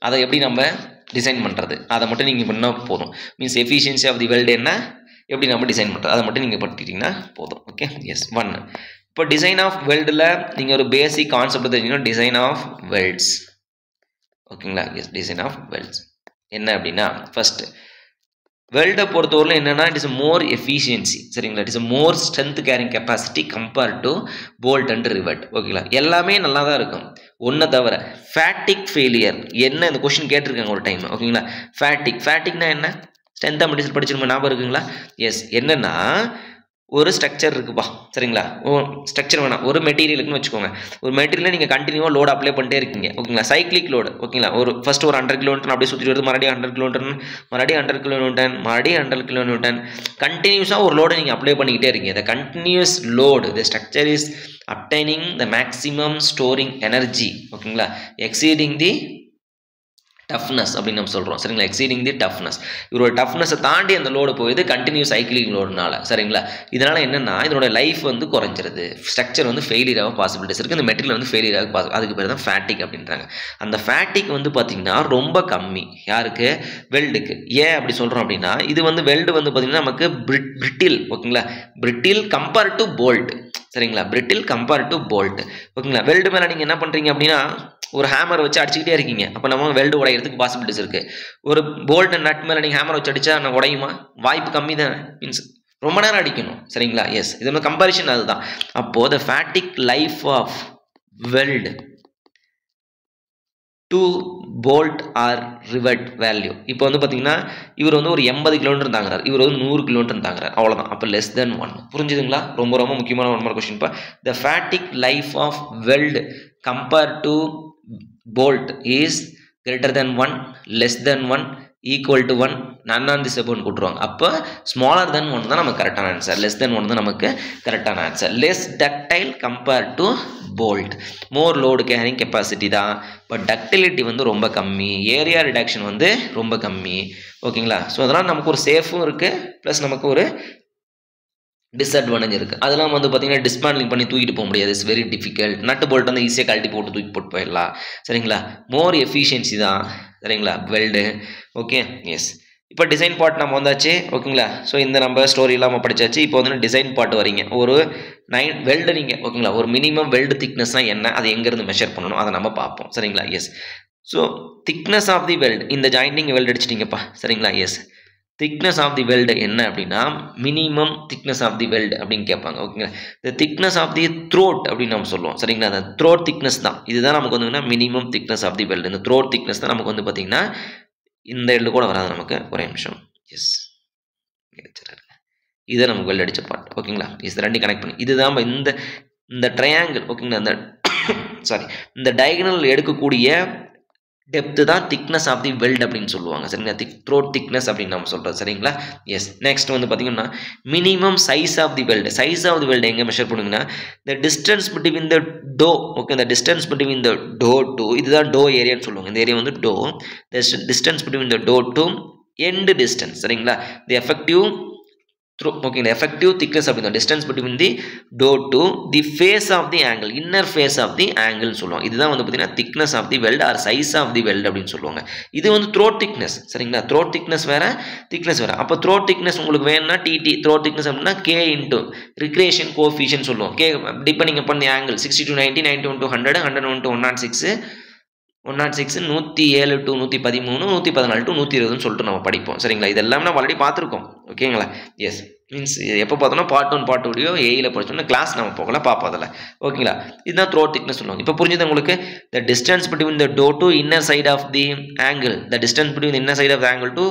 அதை எப்படி நம்ம டிசைன் பண்ணுறது, அதை மட்டும் நீங்கள் பண்ணால் போதும். Means efficiency of the weld என்ன, எப்படி நம்ம டிசைன் பண்ணுறது, அதை மட்டும் நீங்கள் படுத்திக்கிட்டிங்கன்னா போதும். Okay, yes. 1. இப்போ டிசைன் ஆஃப் வெல்டில் நீங்கள் ஒரு பேசிக் கான்செப்ட் தெரிஞ்சுக்கணும். Design of welds. ஓகேங்களா? எஸ். டிசைன் ஆஃப் வெல்ட்ஸ் என்ன அப்படின்னா ஃபர்ஸ்ட் வெல்டை பொறுத்தவரையில் என்னென்னா இட் இஸ் மோர் எஃபிஷியன்சி. சரிங்களா? It is more strength carrying capacity compared to bolt and rivet. ஓகேங்களா? எல்லாமே நல்லா தான் இருக்கும், ஒன்றை தவிர ஃபேட்டிக் ஃபெயிலியர். என்ன இந்த கொஸ்டின் கேட்டிருக்காங்க ஒரு டைம். ஓகேங்களா? ஃபேட்டிக்னா என்ன, ஸ்ட்ரென்த் ஆஃப் மெட்டீரியல் படிச்சிருமா, ஞாபகம் இருக்குங்களா? எஸ். என்னன்னா ஒரு ஸ்ட்ரக்சர் இருக்குப்பா. சரிங்களா? ஸ்ட்ரக்சர் வேணாம், ஒரு மெட்டீரியலுக்குன்னு வச்சுக்கோங்க. ஒரு மெட்டீரியலை நீங்கள் கண்டினியூவாக லோடு அப்ளை பண்ணிட்டே இருக்கீங்க. ஓகேங்களா? Cyclic load. ஓகேங்களா? ஒரு ஃபஸ்ட்டு ஒரு 100 கிலோமீட்டர் அப்படியே சுற்றிட்டு வருது, மறுபடியும் 100 கிலோமீட்டர், மறுபடியும் 100 கிலோமீட்டர், மறுபடியும் 100 கிலோமீட்டர். கண்டினியூஸாக ஒரு லோடு நீங்கள் அப்ளை பண்ணிக்கிட்டே இருக்கீங்க. The continuous load the structure is obtaining the maximum storing energy. ஓகேங்களா? எக்ஸீடிங் தி டஃப்னஸ் அப்படின்னு நம்ம சொல்கிறோம். சரிங்களா? Exceeding the toughness. இவரோட டஃப்னஸை தாண்டி அந்த லோடு போயிது கண்டினியூஸ் சைக்கிளிங் லோடுனால. சரிங்களா? இதனால் என்னென்னா இதனோட லைஃப் வந்து குறைஞ்சிருது, ஸ்ட்ரக்சர் வந்து ஃபெயிலியர் ஆக பாசிபிலிட்டிஸ் இருக்குது, இந்த மெட்டீரியல் வந்து ஃபெயிலியர் ஆக அதுக்கு பேர் தான் ஃபேட்டிக் அப்படின்றாங்க. அந்த ஃபேட்டிக் வந்து பார்த்திங்கன்னா ரொம்ப கம்மி. யாருக்கு? வெல்டுக்கு. ஏன் அப்படி சொல்கிறோம் அப்படின்னா இது வந்து வெல்டு வந்து பார்த்திங்கன்னா நமக்கு பிரிட்டில். ஓகேங்களா? Brittle compare to bolt. சரிங்களா? Brittle compare to bolt. ஓகேங்களா? வெல்டு மேலே நீங்கள் என்ன பண்ணுறீங்க அப்படின்னா ஒரு ஹேமர் வச்சு அடிச்சுக்கிட்டே இருக்கீங்க, அப்போ நம்ம வெல்டு உடையிறதுக்கு பாசிபிலிட்டிஸ் இருக்குது. ஒரு போல்ட் அண்ட் நட் மேலே நீங்கள் ஹேமர் வச்சு அடித்தா நான் உடையுமா? வாய்ப்பு கம்மி தான். மீன்ஸ் ரொம்ப நேரம் அடிக்கணும். சரிங்களா? எஸ். இது வந்து கம்பேரிஷன் அதுதான். அப்போது the fatigue life of weld to bolt or rivet value. இப்போ வந்து பார்த்தீங்கன்னா இவர் வந்து ஒரு 80 கிலோமீட்டர் தாங்குறாரு, இவர் வந்து 100 கிலோமீட்டர் தாங்குறாரு, அவ்வளோதான். அப்போ லெஸ் தென் 1. புரிஞ்சுதுங்களா? ரொம்ப ரொம்ப முக்கியமான ஒன் மார்க் கொஸ்டின்ப்பா. The fatigue life of weld compare to bolt is greater than 1, less than 1, equal to 1, none on the செபோன்னு கூட்டுருவாங்க. அப்போ ஸ்மாலர் தென் 1 தான் நமக்கு கரெக்டான ஆன்சர், லெஸ் தென் 1 தான் நமக்கு கரெக்டான answer. Less ductile compare to bolt. More load carrying capacity தான், பட் டக்டிலிட்டி வந்து ரொம்ப கம்மி, ஏரியா ரிடக்ஷன் வந்து ரொம்ப கம்மி. ஓகேங்களா? ஸோ அதனால் நமக்கு ஒரு சேஃபும் இருக்குது, ப்ளஸ் நமக்கு ஒரு டிஸ்அட்வான்டேஜ் இருக்குது. அதெல்லாம் வந்து பார்த்தீங்கன்னா டிஸ்மேண்ட்லிங் பண்ணி தூக்கிட்டு போக முடியாது, இட்ஸ் வெரி டிஃபிகல்ட். நட்டு போல்ட் வந்து ஈஸியாக கழட்டி போட்டு தூக்கி போட்டு போயிடலாம். சரிங்களா? மோர் எஃபிஷியன்சி தான். சரிங்களா? வெல்டு. Okay, yes. இப்போ டிசைன் பார்ட் நம்ம வந்தாச்சு. ஓகேங்களா? ஸோ இந்த நம்ம ஸ்டோரி இல்லாமல் படித்தாச்சு. இப்போ வந்து டிசைன் பார்ட் வரீங்க. ஒரு 9 வெல்டு நீங்கள். ஓகேங்களா? ஒரு மினிமம் வெல்டு திக்னஸ்னால் என்ன, அது எங்கேருந்து மெஷர் பண்ணணும், அதை நம்ம பார்ப்போம். சரிங்களா? Yes. So thickness of the weld, இந்த ஜாயிண்டிங் வெல்டு அடிச்சிட்டிங்கப்பா. சரிங்களா? Yes. Thickness of the weld என்ன அப்படின்னா minimum thickness of the weld அப்படின்னு கேட்பாங்க. ஓகேங்களா? இந்த திக்னஸ் ஆஃப் தி த்ரோட் அப்படின்னு நம்ம சொல்லுவோம். சரிங்களா? அந்த த்ரோட் திக்னஸ் தான், இதுதான் நமக்கு வந்து minimum thickness of the weld. இந்த த்ரோட் திக்னஸ் தான் நமக்கு வந்து பார்த்திங்கன்னா இந்த எல்லு கூட வராது நமக்கு. ஒரே நிமிஷம். எஸ், இதை நமக்கு வெல்டு அடித்த பார்ட். ஓகேங்களா? இது ரெண்டையும் கனெக்ட் பண்ணி இதுதான் இந்த ட்ரையாங்கிள். ஓகேங்களா? இந்த சாரி இந்த டயகனல் எடுக்கக்கூடிய டெப்த் தான் திக்னஸ் ஆஃப் தி வெல்ட் அப்படின்னு சொல்லுவாங்க சரிங்களா. த்ரோட் திக்னஸ் அப்படின்னு நம்ம சொல்கிறோம் சரிங்களா. எஸ் நெக்ஸ்ட் வந்து பார்த்தீங்கன்னா minimum size of the weld. Size of the weld எங்கே மெஷர் பண்ணுங்கன்னா the distance between the toe. Okay, இந்த distance between the toe to, இதுதான் டோ ஏரியான்னு சொல்லுவாங்க. இந்த ஏரியா வந்து toe. The distance between the toe to end distance சரிங்களா. The effective through okay the effective thickness of the distance between the door to the face of the angle, inner face of the angle சொல்லுவாங்க. இதுதான் வந்து பார்த்தீங்கன்னா thickness of the weld or size of the weld அப்படின்னு சொல்லுவாங்க. இது வந்து throat thickness சரிங்களா. throat thickness வேற, thickness வேற. அப்போ throat thickness உங்களுக்கு வேணும்னா TT throat thickness அப்படின்னா K into recreation coefficient சொல்லுவோம். K depending upon the angle 60 to 90, 91 to 100, 101 to 106, 106 107 to 113, 114 to 120 சொல்லிட்டு நம்ம படிப்போம் சரிங்களா. இதெல்லாம் நம்ம ஆல்ரெடி பார்த்துருக்கோம் ஓகேங்களா. எஸ் மீன்ஸ் எப்போ பார்த்தோம்னா பார்ட் 1 பார்ட் 2 ஏயில் படிச்சோம்னா கிளாஸ் நம்ம போகல பார்ப்போம் அதில் ஓகேங்களா. இதுதான் த்ரோட் திக்னஸ் சொல்லுவாங்க. இப்போ புரிஞ்சுது உங்களுக்கு. The distance between the toe to inner side of the angle, the distance between the inner side of the angle to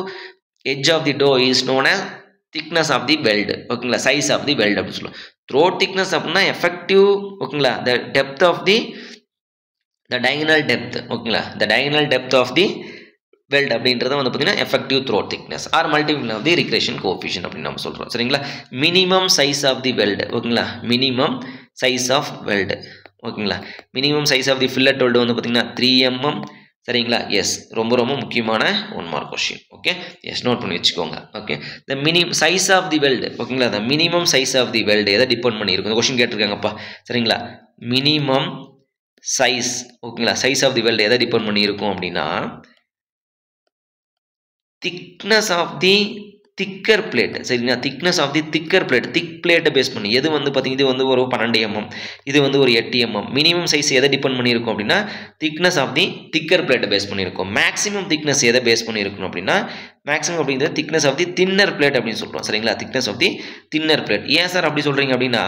edge of the toe is known as thickness of the weld ஓகேங்களா. Size of the weld அப்படின்னு சொல்லுவோம். Throat thickness அப்படின்னா effective ஓகேங்களா. The depth of the the diagonal depth ஓகேங்களா. the diagonal depth of the weld அப்படின்றது வந்து பார்த்தீங்கன்னா effective throat thickness or multiple of the recreation coefficient அப்படின்னு நம்ம சொல்கிறோம் சரிங்களா. minimum size of the weld ஓகேங்களா. minimum size of weld ஓகேங்களா. minimum size of the fillet weld வந்து பார்த்தீங்கன்னா 3 mm சரிங்களா. எஸ் ரொம்ப ரொம்ப முக்கியமான 1 mark question. Okay yes note பண்ணி வச்சுக்கோங்க. Okay the minimum size of the weld ஓகேங்களா. The minimum size of the weld எதை டிபெண்ட் பண்ணியிருக்கும் இந்த கொஸ்டின் கேட்டிருக்காங்கப்பா சரிங்களா. மினிமம் சைஸ் ஓகேங்களா. சைஸ் ஆஃப் தி வெல்ட் எதை டிபெண்ட் பண்ணி இருக்கும் அப்படின்னா திக்னஸ் ஆஃப் தி திக்கர் பிளேட் சரிங்களா. திக்னஸ் ஆஃப் தி திக்கர் பிளேட், திக் பிளேட்டை பேஸ் பண்ணி எது வந்து பார்த்தீங்கன்னா இது வந்து ஒரு 12 mm, இது வந்து ஒரு 8 mm. மினிமம் சைஸ் எதை டிபெண்ட் பண்ணியிருக்கும் அப்படின்னா திக்னஸ் ஆஃப் தி திக்கர் பிளேட்டை பேஸ் பண்ணியிருக்கும். மேக்ஸிமம் திக்னஸ் எதை பேஸ் பண்ணியிருக்கணும் அப்படின்னா மேக்ஸிமம் அப்படிங்கிறது thickness of the thinner plate அப்படின்னு சொல்கிறோம் சரிங்களா. Thickness of the thinner plate. ஏன் சார் அப்படி சொல்கிறீங்க அப்படின்னா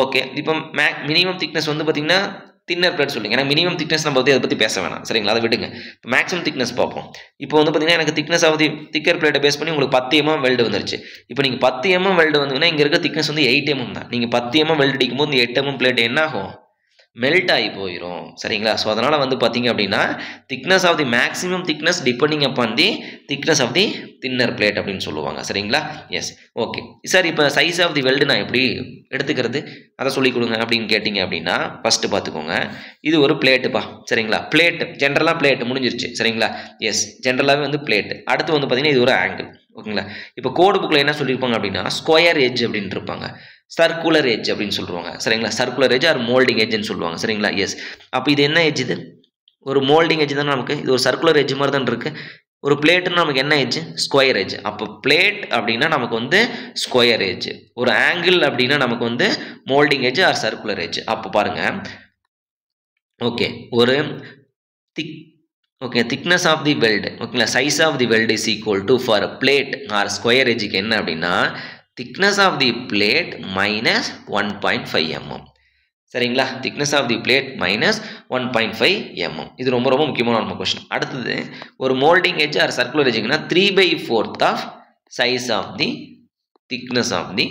ஓகே இப்போ மினிமம் திக்னஸ் வந்து பார்த்தீங்கன்னா தின்னர் பிளேட் சொல்லுங்க. ஏன்னா மினிமம் திக்னஸ் நம்ம வந்து அதை பற்றி பேச வேணாம் சரிங்களா. அதை விடுங்க. இப்போ மேக்ஸிமம் திக்னஸ் பார்ப்போம். இப்போ வந்து பார்த்தீங்கன்னா எனக்கு திக்னஸ் ஆஃப் தி திக்கர் பிளேட்டை பேஸ் பண்ணி உங்களுக்கு 10 mm வெல்டு வந்துருச்சு. இப்போ நீங்கள் 10 mm வெல்டு வந்தீங்கன்னா இங்கே இருக்க திக்னஸ் வந்து 8 mm தான். நீங்கள் 10 mm வெல்டு அடிக்கும்போது இந்த 8 mm பிளேட் என்ன ஆகும் மெல்ட் ஆகி போயிடும் சரிங்களா. ஸோ அதனால் வந்து பார்த்தீங்க அப்படின்னா thickness of the maximum thickness depending upon the thickness of the thinner plate அப்படின்னு சொல்லுவாங்க சரிங்களா. எஸ் ஓகே சார் இப்போ சைஸ் ஆஃப் தி வெல்டு நான் எப்படி எடுத்துக்கிறது அதை சொல்லிக் கொடுங்க அப்படின்னு கேட்டிங்க அப்படின்னா ஃபஸ்ட்டு பார்த்துக்கோங்க. இது ஒரு பிளேட்டுப்பா சரிங்களா. பிளேட் ஜென்ரலாக பிளேட் முடிஞ்சிருச்சு சரிங்களா. எஸ் ஜென்ரலாகவே வந்து பிளேட். அடுத்து வந்து பார்த்தீங்கன்னா இது ஒரு ஆங்கிள் ஓகேங்களா. இப்போ கோடு புக்கில் என்ன சொல்லியிருப்பாங்க அப்படின்னா ஸ்கொயர் எட்ஜ் அப்படின்னு இருப்பாங்க, சர்க்குலர் எட்ஜ் அப்படின்னு சொல்லுவாங்க சரிங்களா. சர்க்குலர் எட்ஜ் ஆர் மோல்டிங் எட்ஜ்னு சொல்லுவாங்க சரிங்களா. எஸ் அப்போ இது என்ன எட்ஜ்? இது ஒரு மோல்டிங் எட்ஜ் தானே நமக்கு. இது ஒரு சர்க்குலர் எட்ஜ் மாதிரி தான் இருக்குது. ஒரு பிளேட்டுன்னு நமக்கு என்ன எட்ஜ் ஸ்கொயர் எட்ஜ். அப்போ பிளேட் அப்படின்னா நமக்கு வந்து ஸ்கொயர் எட்ஜ், ஒரு ஆங்கிள் அப்படின்னா நமக்கு வந்து moulding edge or circular edge. அப்போ பாருங்க ஓகே ஒரு okay thickness of the weld ஓகேங்களா. Size of the weld is equal to for plate or square எட்ஜுக்கு என்ன அப்படின்னா thickness of the plate minus 1.5 mm சரிங்களா. Thickness of the plate minus 1.5 mm. இது ரொம்ப ரொம்ப முக்கியமான நம்ம கொஸ்டின். அடுத்தது ஒரு மோல்டிங் எட்ஜ் ஆர் சர்க்குலர் எட்ஜுக்குன்னா 3/4 of size of the thickness of the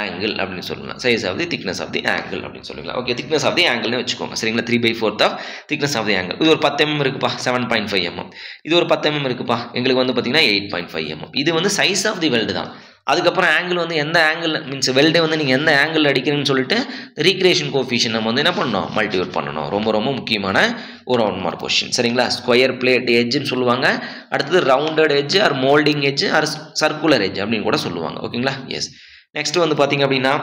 angle அப்படின்னு சொல்லலாம். Size of the thickness of the angle அப்படின்னு சொல்லிக்கலாம். ஓகே திக்னஸ் ஆஃப் தி ஆங்கிள்னு வச்சுக்கோங்க சரிங்களா. 3/4 of thickness of the angle. இது ஒரு 10 mm இருக்குப்பா 7.5 mm. இது ஒரு 10 mm இருக்குப்பா எங்களுக்கு வந்து பார்த்தீங்கன்னா 8.5 mm. இது வந்து சைஸ் ஆஃப் தி வெல்டு தான். அதுக்கப்புறம் ஆங்கிள் வந்து எந்த ஆங்கிள் மீன்ஸ் வெல்டை வந்து நீங்கள் எந்த ஆங்கிள் அடிக்கிறீங்கன்னு சொல்லிட்டு ரீக்ரியேஷன் கோஎஃபிஷியன்ட் நம்ம வந்து என்ன பண்ணணும் மல்டிபிள் பண்ணணும். ரொம்ப ரொம்ப முக்கியமான ஒரு 1 மார்க் கொஸ்டின் சரிங்களா. ஸ்கொயர் பிளேட் எட்ஜ்னு சொல்லுவாங்க. அடுத்தது rounded edge or moulding edge or circular edge அப்படின்னு கூட சொல்லுவாங்க ஓகேங்களா. எஸ் நெக்ஸ்ட் வந்து பார்த்தீங்க அப்படின்னா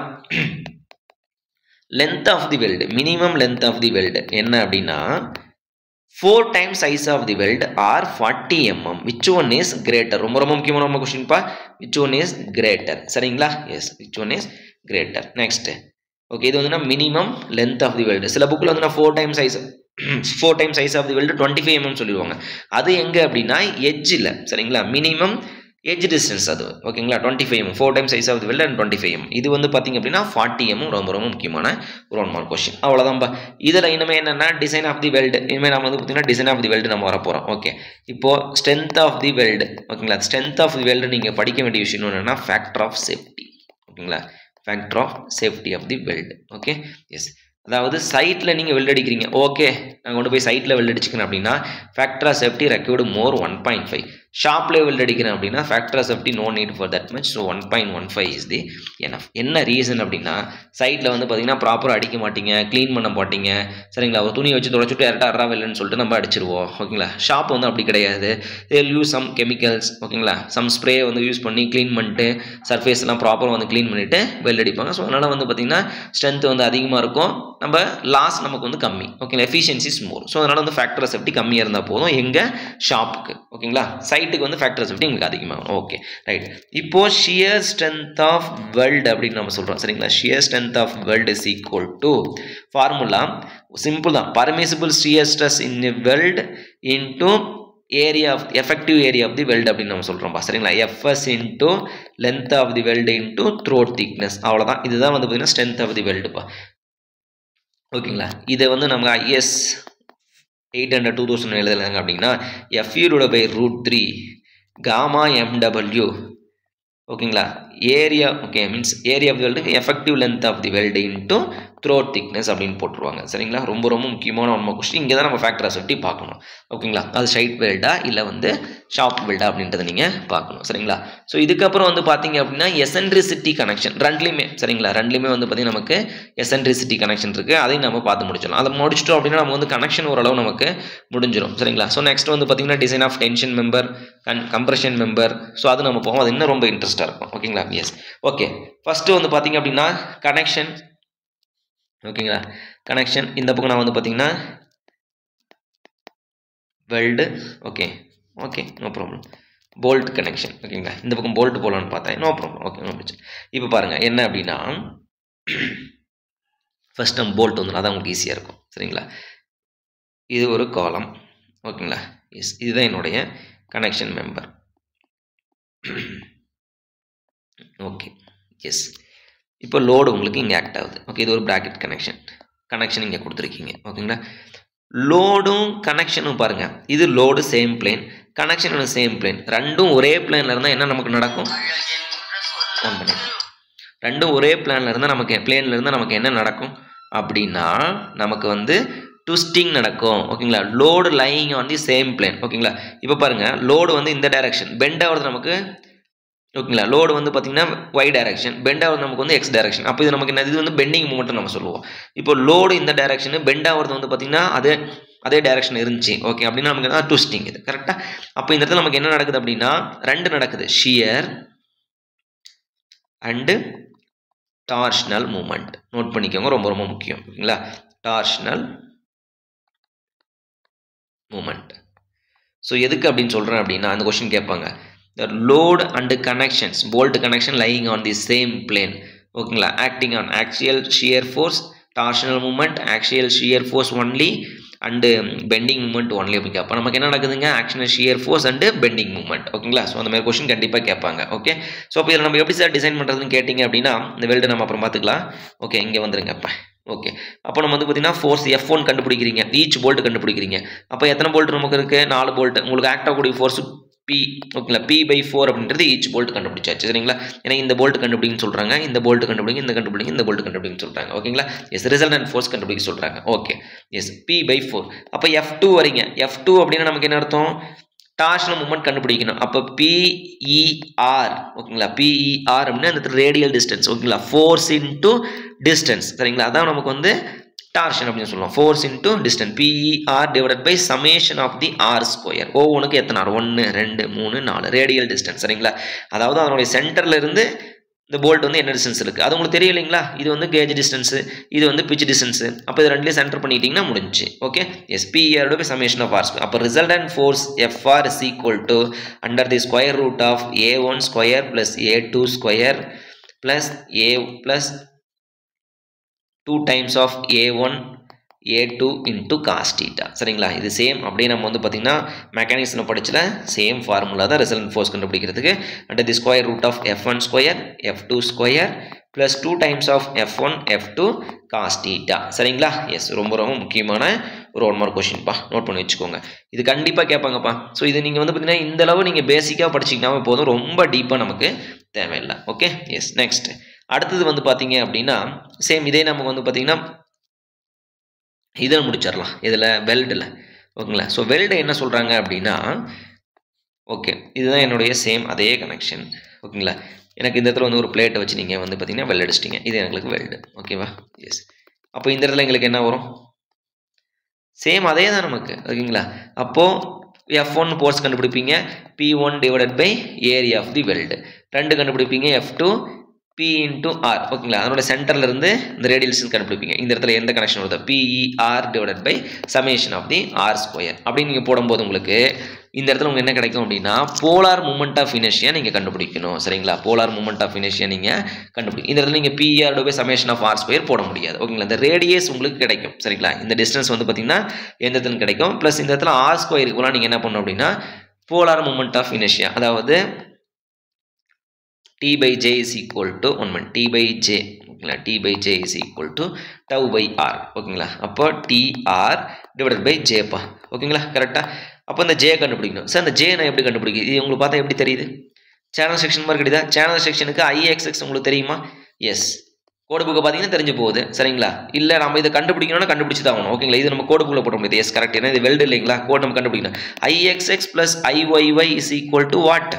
length of the weld, minimum length of the weld என்ன அப்படின்னா 4 times size of the weld or 40 mm. Which one is greater? ரொம்ப ரொம்ப முக்கியமான நம்ம क्वेश्चन பா. Which one is greater? சரிங்களா? Yes, which one is greater? Next. Okay, இது வந்து minimum length of the weld. சில புக்ல வந்து 4 times size of the weld 25 mm சொல்லிடுவாங்க. அது எங்க அப்படின்னா எட்ஜ்ல சரிங்களா. மினிமம் எட்ஜ் டிஸ்டன்ஸ் அது ஓகேங்களா 25 mm 4 times size of the weld and 25 mm. இது வந்து பார்த்தீங்க அப்படின்னா 40 mm ரொம்ப ரொம்ப முக்கியமான ஒரு 1 மார்க் கொஸ்டின். அவ்வளோதான்பா. இதில் இனிமேல் என்னென்னா டிசைன் ஆஃப் தி வெல்டு. இனிமேல் நம்ம வந்து பார்த்தீங்கன்னா டிசைன் ஆஃப் தி வெல்டு நம்ம வரப்போகிறோம். ஓகே இப்போது ஸ்ட்ரென்த் ஆஃப் தி வெல்டு ஓகேங்களா. ஸ்ட்ரென்த் ஆஃப் தி வெல்டு நீங்கள் படிக்க வேண்டிய விஷயம் என்னென்னா ஃபேக்டர் ஆஃப் சேஃப்டி ஓகேங்களா. Factor of safety of the weld. Okay yes அதாவது சைட்டில் நீங்கள் வெல்ட் அடிக்கிறீங்க, ஓகே நான் கொண்டு போய் சைட்டில் வெல்ட் அடிச்சுக்கிறேன் அப்படின்னா factor of safety required more 1.5. ஷாப்லேயே வெல்ட் அடிக்கிறேன் அப்படின்னா factor of safety no need for that much. So 1.15 is the enough. என்ன ரீசன் அப்படின்னா சைட்டில் வந்து பார்த்தீங்கன்னா ப்ராப்பராக அடிக்க மாட்டீங்க, க்ளீன் பண்ண மாட்டீங்க, சரிங்களா? ஒரு துணியை வச்சு தொடச்சிட்டு யார்ட்டா அறா வெல்லுன்னு சொல்லிட்டு நம்ம அடிச்சிருவோம், ஓகேங்களா? ஷாப் வந்து அப்படி கிடையாது. தேல் யூஸ் சம் கெமிக்கல்ஸ், ஓகேங்களா? சம் ஸ்ப்ரே வந்து யூஸ் பண்ணி க்ளீன் பண்ணிட்டு சர்ஃபேஸ்லாம் ப்ராப்பராக வந்து க்ளீன் பண்ணிவிட்டு வெல்ட் அடிப்பாங்க. ஸோ அதனால் வந்து பார்த்திங்கன்னா ஸ்ட்ரென்த் வந்து அதிகமாக இருக்கும், நம்ம லாஸ் நமக்கு வந்து கம்மி, ஓகேங்களா? எஃபிஷியன்சிஸ் மோர். ஸோ அதனால் வந்து ஃபேக்டர் ஆஃப் சேஃப்டி கம்மியாக இருந்தால் போதும் எங்கள் ஷாப்புக்கு, ஓகேங்களா? சைட்டுக்கு வந்து ஃபேக்டர் ஆஃப் சேஃப்டி உங்களுக்கு அதிகமாகும். Okay right. இப்போது ஷியர் ஸ்ட்ரென்த் ஆஃப் வெல்ட் அப்படின்னு நம்ம சொல்கிறோம், சரிங்களா? Shear strength of weld is equal to formula simple தான், permissible shear stress in weld into area of effective area of the weld அப்படின்னு நம்ம சொல்கிறோம்ப்பா, சரிங்களா? FS into length of the weld into throat thickness, அவ்வளோதான். இதுதான் வந்து பார்த்தீங்கன்னா strength of தி வெல்டுப்பா, ஓகேங்களா? இதை வந்து நம்ம ஐஎஸ் 800 2000 எழுதலாங்க அப்படின்னா FU/√3 காமா MW, ஓகேங்களா? Area, okay means area of the weld effective length of the weld into throat thickness அப்படின்னு போட்டுருவாங்க, சரிங்களா? ரொம்ப ரொம்ப முக்கியமான ஒன்று கொஸ்டின். இங்கே தான் நம்ம ஃபேக்டர் ஆஃப் சேஃப்டி பார்க்கணும், ஓகேங்களா? அது ஸ்ட்ரைட் வெல்டா இல்லை வந்து ஷாப் வெல்டா அப்படின்றத நீங்கள் பார்க்கணும், சரிங்களா? ஸோ இதுக்கப்புறம் வந்து பார்த்தீங்க அப்படின்னா எசென்ட்ரிசிட்டி கனெக்ஷன் ரெண்டுலேயுமே, சரிங்களா? ரெண்டுலேயுமே வந்து பார்த்தீங்கன்னா நமக்கு எசென்ட்ரிசிட்டி கனெக்ஷன் இருக்குது, அதையும் நம்ம பார்த்து முடிச்சிடலாம். அதை முடிச்சிட்டோம் அப்படின்னா நம்ம வந்து கனெக்ஷன் ஓரளவு நமக்கு முடிஞ்சிடும், சரிங்களா? ஸோ நெக்ஸ்ட் வந்து பார்த்தீங்கன்னா design of tension member, compression member. So அது நம்ம போவோம், அது இன்னும் ரொம்ப இன்ட்ரெஸ்ட்டாக இருக்கும், ஓகேங்களா? எஸ். ஓகே, ஃபஸ்ட்டு வந்து பார்த்தீங்க அப்படின்னா கனெக்ஷன், ஓகேங்களா? கனெக்ஷன் இந்த பக்கம் நான் வந்து பார்த்தீங்கன்னா weld, okay okay no problem. Bolt connection, ஓகேங்களா? இந்த பக்கம் போல்ட் போகலான்னு பார்த்தேன், நோ ப்ராப்ளம், ஓகே நோ பிரச்சனை. இப்போ பாருங்கள் என்ன அப்படின்னா ஃபஸ்ட் நம்ம போல்ட் வந்து அதான் உங்களுக்கு ஈஸியாக இருக்கும், சரிங்களா? இது ஒரு காலம், ஓகேங்களா? எஸ், இதுதான் என்னுடைய கனெக்ஷன் மெம்பர், ஓகே எஸ். இப்போ லோடு உங்களுக்கு இங்கே ஆக்ட் ஆகுது, ஓகே? இது ஒரு ப்ராக்கெட் கனெக்ஷன் இங்கே கொடுத்துருக்கீங்க, ஓகேங்களா? லோடும் கனெக்ஷனும் பாருங்கள், இது load same plane, connection same plane, ரெண்டும் ஒரே பிளேனில் இருந்தால் என்ன நமக்கு நடக்கும்? ரெண்டும் ஒரே பிளேனில் இருந்தால் நமக்கு என்ன நடக்கும் அப்படின்னா நமக்கு வந்து ட்விஸ்டிங் நடக்கும், ஓகேங்களா? Load lying on the same plane, ஓகேங்களா? இப்போ பாருங்கள் லோடு வந்து இந்த டைரக்ஷன் பெண்ட் ஆகிறது நமக்கு, ஓகேங்களா? லோடு வந்து பார்த்தீங்கன்னா ஒய் டைரக்ஷன், பெண்ட் ஆகிறது நமக்கு வந்து எக்ஸ் டைரக்ஷன். அப்போ இது நமக்கு என்ன, இது வந்து பெண்டிங் மூமெண்ட் நம்ம சொல்லுவோம். இப்போ லோடு இந்த டைரக்ஷன், பெண்ட் ஆகிறது வந்து பார்த்தீங்கன்னா அதே டைரக்ஷன் இருந்துச்சு, ஓகே? அப்படின்னா நமக்கு என்ன ட்விஸ்டிங், இது கரெக்டாக. அப்போ இந்த இடத்துல நமக்கு என்ன நடக்குது அப்படின்னா ரெண்டு நடக்குது, shear and torsional moment. Note பண்ணிக்கோங்க, ரொம்ப ரொம்ப முக்கியம், ஓகேங்களா? Torsional moment. ஸோ எதுக்கு அப்படின்னு சொல்கிறேன் அப்படின்னா அந்த கொஸ்டின் கேட்பாங்க, the load and connections, bolt connection lying on the same plane, ஓகேங்களா? acting on axial shear force, torsional movement, axial shear force only and bending movement only அப்படி அப்போ நமக்கு என்ன நடக்குதுங்க? axial shear force and bending movement, ஓகேங்களா? So அந்த மாதிரி question கண்டிப்பாக கேட்பாங்க, ஓகே? ஸோ அப்போ இதில் நம்ம எப்படி சார் டிசைன் பண்ணுறதுன்னு கேட்டிங்க அப்படின்னா இந்த வெல்டு நம்ம அப்புறம் பார்த்துக்கலாம், ஓகே? இங்கே வந்துருங்க அப்போ, ஓகே? அப்போ நம்ம வந்து பார்த்தீங்கன்னா ஃபோர்ஸ் F1 கண்டுபிடிக்கிறீங்க, ஈச் போல்ட் கண்டுபிடிக்கிறீங்க. அப்போ எத்தனை போல்ட் நமக்கு இருக்குது? 4 போல்ட். உங்களுக்கு ஆக்ட் ஆகக்கூடிய ஃபோர்ஸ் P, ஓகேங்களா? P/4 அப்படின்றது ஈச் போல்ட் கண்டுபிடிச்சாச்சு, சரிங்களா? ஏன்னா இந்த போல்ட் கண்டுபிடிங்கன்னு சொல்கிறாங்க, இந்த போல்ட் கண்டுபிடிங்க, இந்த போல்ட் கண்டுபிடிங்கன்னு சொல்கிறாங்க, ஓகேங்களா? எஸ், ரிசல்டன்ட் ஃபோர்ஸ் கண்டுபிடிக்க சொல்கிறாங்க, ஓகே? S, P/4. அப்போ F2 வரீங்க, F2 அப்படின்னா நமக்கு என்ன அர்த்தம்? டார்ஷனல் மூமெண்ட் கண்டுபிடிக்கணும். அப்போ PER, ஓகேங்களா? PER அப்படின்னா அந்த ரேடியல் டிஸ்டன்ஸ், ஓகேங்களா? ஃபோர்ஸ் இன்டூ டிஸ்டன்ஸ், சரிங்களா? அதான் நமக்கு வந்து டார்ஷன் அப்படின்னு சொல்லுவோம், force into distance. PER divided by summation of the R square. ஒவ்வொன்றுக்கு எத்தனை R? 1 2 3 4 ரேடியல் டிஸ்டன்ஸ், சரிங்களா? அதாவது அதனுடைய சென்டரில் இருந்து இந்த போல்ட் வந்து என்ன டிஸ்டன்ஸ் இருக்குது அது உங்களுக்கு தெரியும் இல்லைங்களா? இது வந்து கேஜ் டிஸ்டன்ஸு, இது வந்து பிச் டிஸ்டன்ஸு. அப்போ இது ரெண்டுலேயும் சென்டர் பண்ணிட்டீங்கன்னா முடிஞ்சு, okay? Yes, PER by summation of R square. அப்போ resultant force FR is equal to under the square root of A1 square plus A2 square plus A plus 2 times of A1 A2 into cos theta, சரிங்களா? இது same அப்படியே நம்ம வந்து பார்த்தீங்கன்னா மெக்கானிக்ஸில் படிச்சல same formula தான் ரிசல்டன்ட் ஃபோர்ஸ் கண்டுபிடிக்கிறதுக்கு. And the square root of F1 square F2 square plus 2 times of F1 F2 cos theta, சரிங்களா? எஸ், ரொம்ப ரொம்ப முக்கியமான ஒரு 1 மார்க் கொஸ்டின்ப்பா, நோட் பண்ணி வச்சுக்கோங்க. இது கண்டிப்பாக கேட்பாங்கப்பா. ஸோ இது நீங்கள் வந்து பார்த்தீங்கன்னா இந்த அளவு நீங்கள் பேசிக்காக படிச்சிங்கனாவே போதும், ரொம்ப டீப்பாக நமக்கு தேவையில்லை, ஓகே? எஸ், நெக்ஸ்ட் அடுத்தது வந்து பார்த்தீங்க அப்படின்னா சேம் இதே நமக்கு வந்து பார்த்தீங்கன்னா இதில் முடிச்சிடலாம். இதில் வெல்டில். ஓகேங்களா? ஸோ வெல்டு என்ன சொல்கிறாங்க அப்படின்னா, ஓகே இதுதான் என்னுடைய சேம் அதே கனெக்ஷன். ஓகேங்களா? எனக்கு இந்த இடத்துல வந்து ஒரு பிளேட்டை வச்சு நீங்கள் வந்து பார்த்தீங்கன்னா வெல்டு அடிச்சிட்டிங்க. இது எங்களுக்கு வெல்டு. ஓகேவா? எஸ். அப்போ இந்த இடத்துல எங்களுக்கு என்ன வரும்? சேம் அதே தான் நமக்கு. ஓகேங்களா? அப்போது F1 போர்ஸ் கண்டுபிடிப்பீங்க, P1 divided by area of the weld. 2 கண்டுபிடிப்பீங்க, F2 P இன்ட்டு ஆர். ஓகேங்களா? அதனோட சென்டரில் இருந்து இந்த ரேடியல்ஸ் கண்டுபிடிப்பீங்க. இந்த இடத்துல எந்த கனெக்ஷன் வருது? PER divided by summation of the r square அப்படின்னு நீங்கள் போடும்போது உங்களுக்கு இந்த இடத்துல உங்களுக்கு என்ன கிடைக்கும் அப்படின்னா, போலார் மூமெண்ட் ஆஃப் இனர்ஷியா நீங்கள் கண்டுபிடிக்கணும். சரிங்களா? போலார் மூமெண்ட் ஆஃப் இனர்ஷியா நீங்கள் கண்டுபிடிக்கணும். இந்த இடத்துல நீங்கள் PER divide by summation of r square போட முடியாது. ஓகேங்களா? இந்த ரேடியஸ் உங்களுக்கு கிடைக்கும். சரிங்களா? இந்த டிஸ்டன்ஸ் வந்து பார்த்தீங்கன்னா எந்த இடத்துல கிடைக்கும், ப்ளஸ் இந்த இடத்துல ஆர் ஸ்கொயருக்கு நீங்கள் என்ன பண்ணணும் அப்படின்னா, போலார் மூமெண்ட் ஆஃப் இனர்ஷியா, அதாவது T by J is equal to 1 minute. T by J. ஓகேங்களா? T by J is equal to tau by R. ஓகேங்களா? அப்போ TR divided by J பா. ஓகேங்களா? கரெக்டா? அப்போ இந்த J கண்டுபிடிக்கணும். சார் இந்த J நான் எப்படி கண்டுபிடிக்கிறது? இது உங்களுக்கு பார்த்தா எப்படி தெரியுது? சேனல் செக்ஷன் மாதிரி கிடையாது. சேனல் செக்ஷனுக்கு IXX உங்களுக்கு தெரியுமா? எஸ். கோடு புக்கை பார்த்தீங்கன்னா தெரிஞ்சு போகுது. சரிங்களா? இல்லை நம்ம இதை கண்டுபிடிக்கணும்னா கண்டுபிடிச்சு தான் ஆகணும். ஓகேங்களா? இது நம்ம கோடு புக்கில் போட முடியாது. Yes correct. ஏன்னா இது வெல்டு இல்லைங்களா? கோடு நம்ம கண்டுபிடிக்கணும். IXX plus IYY is equal to what?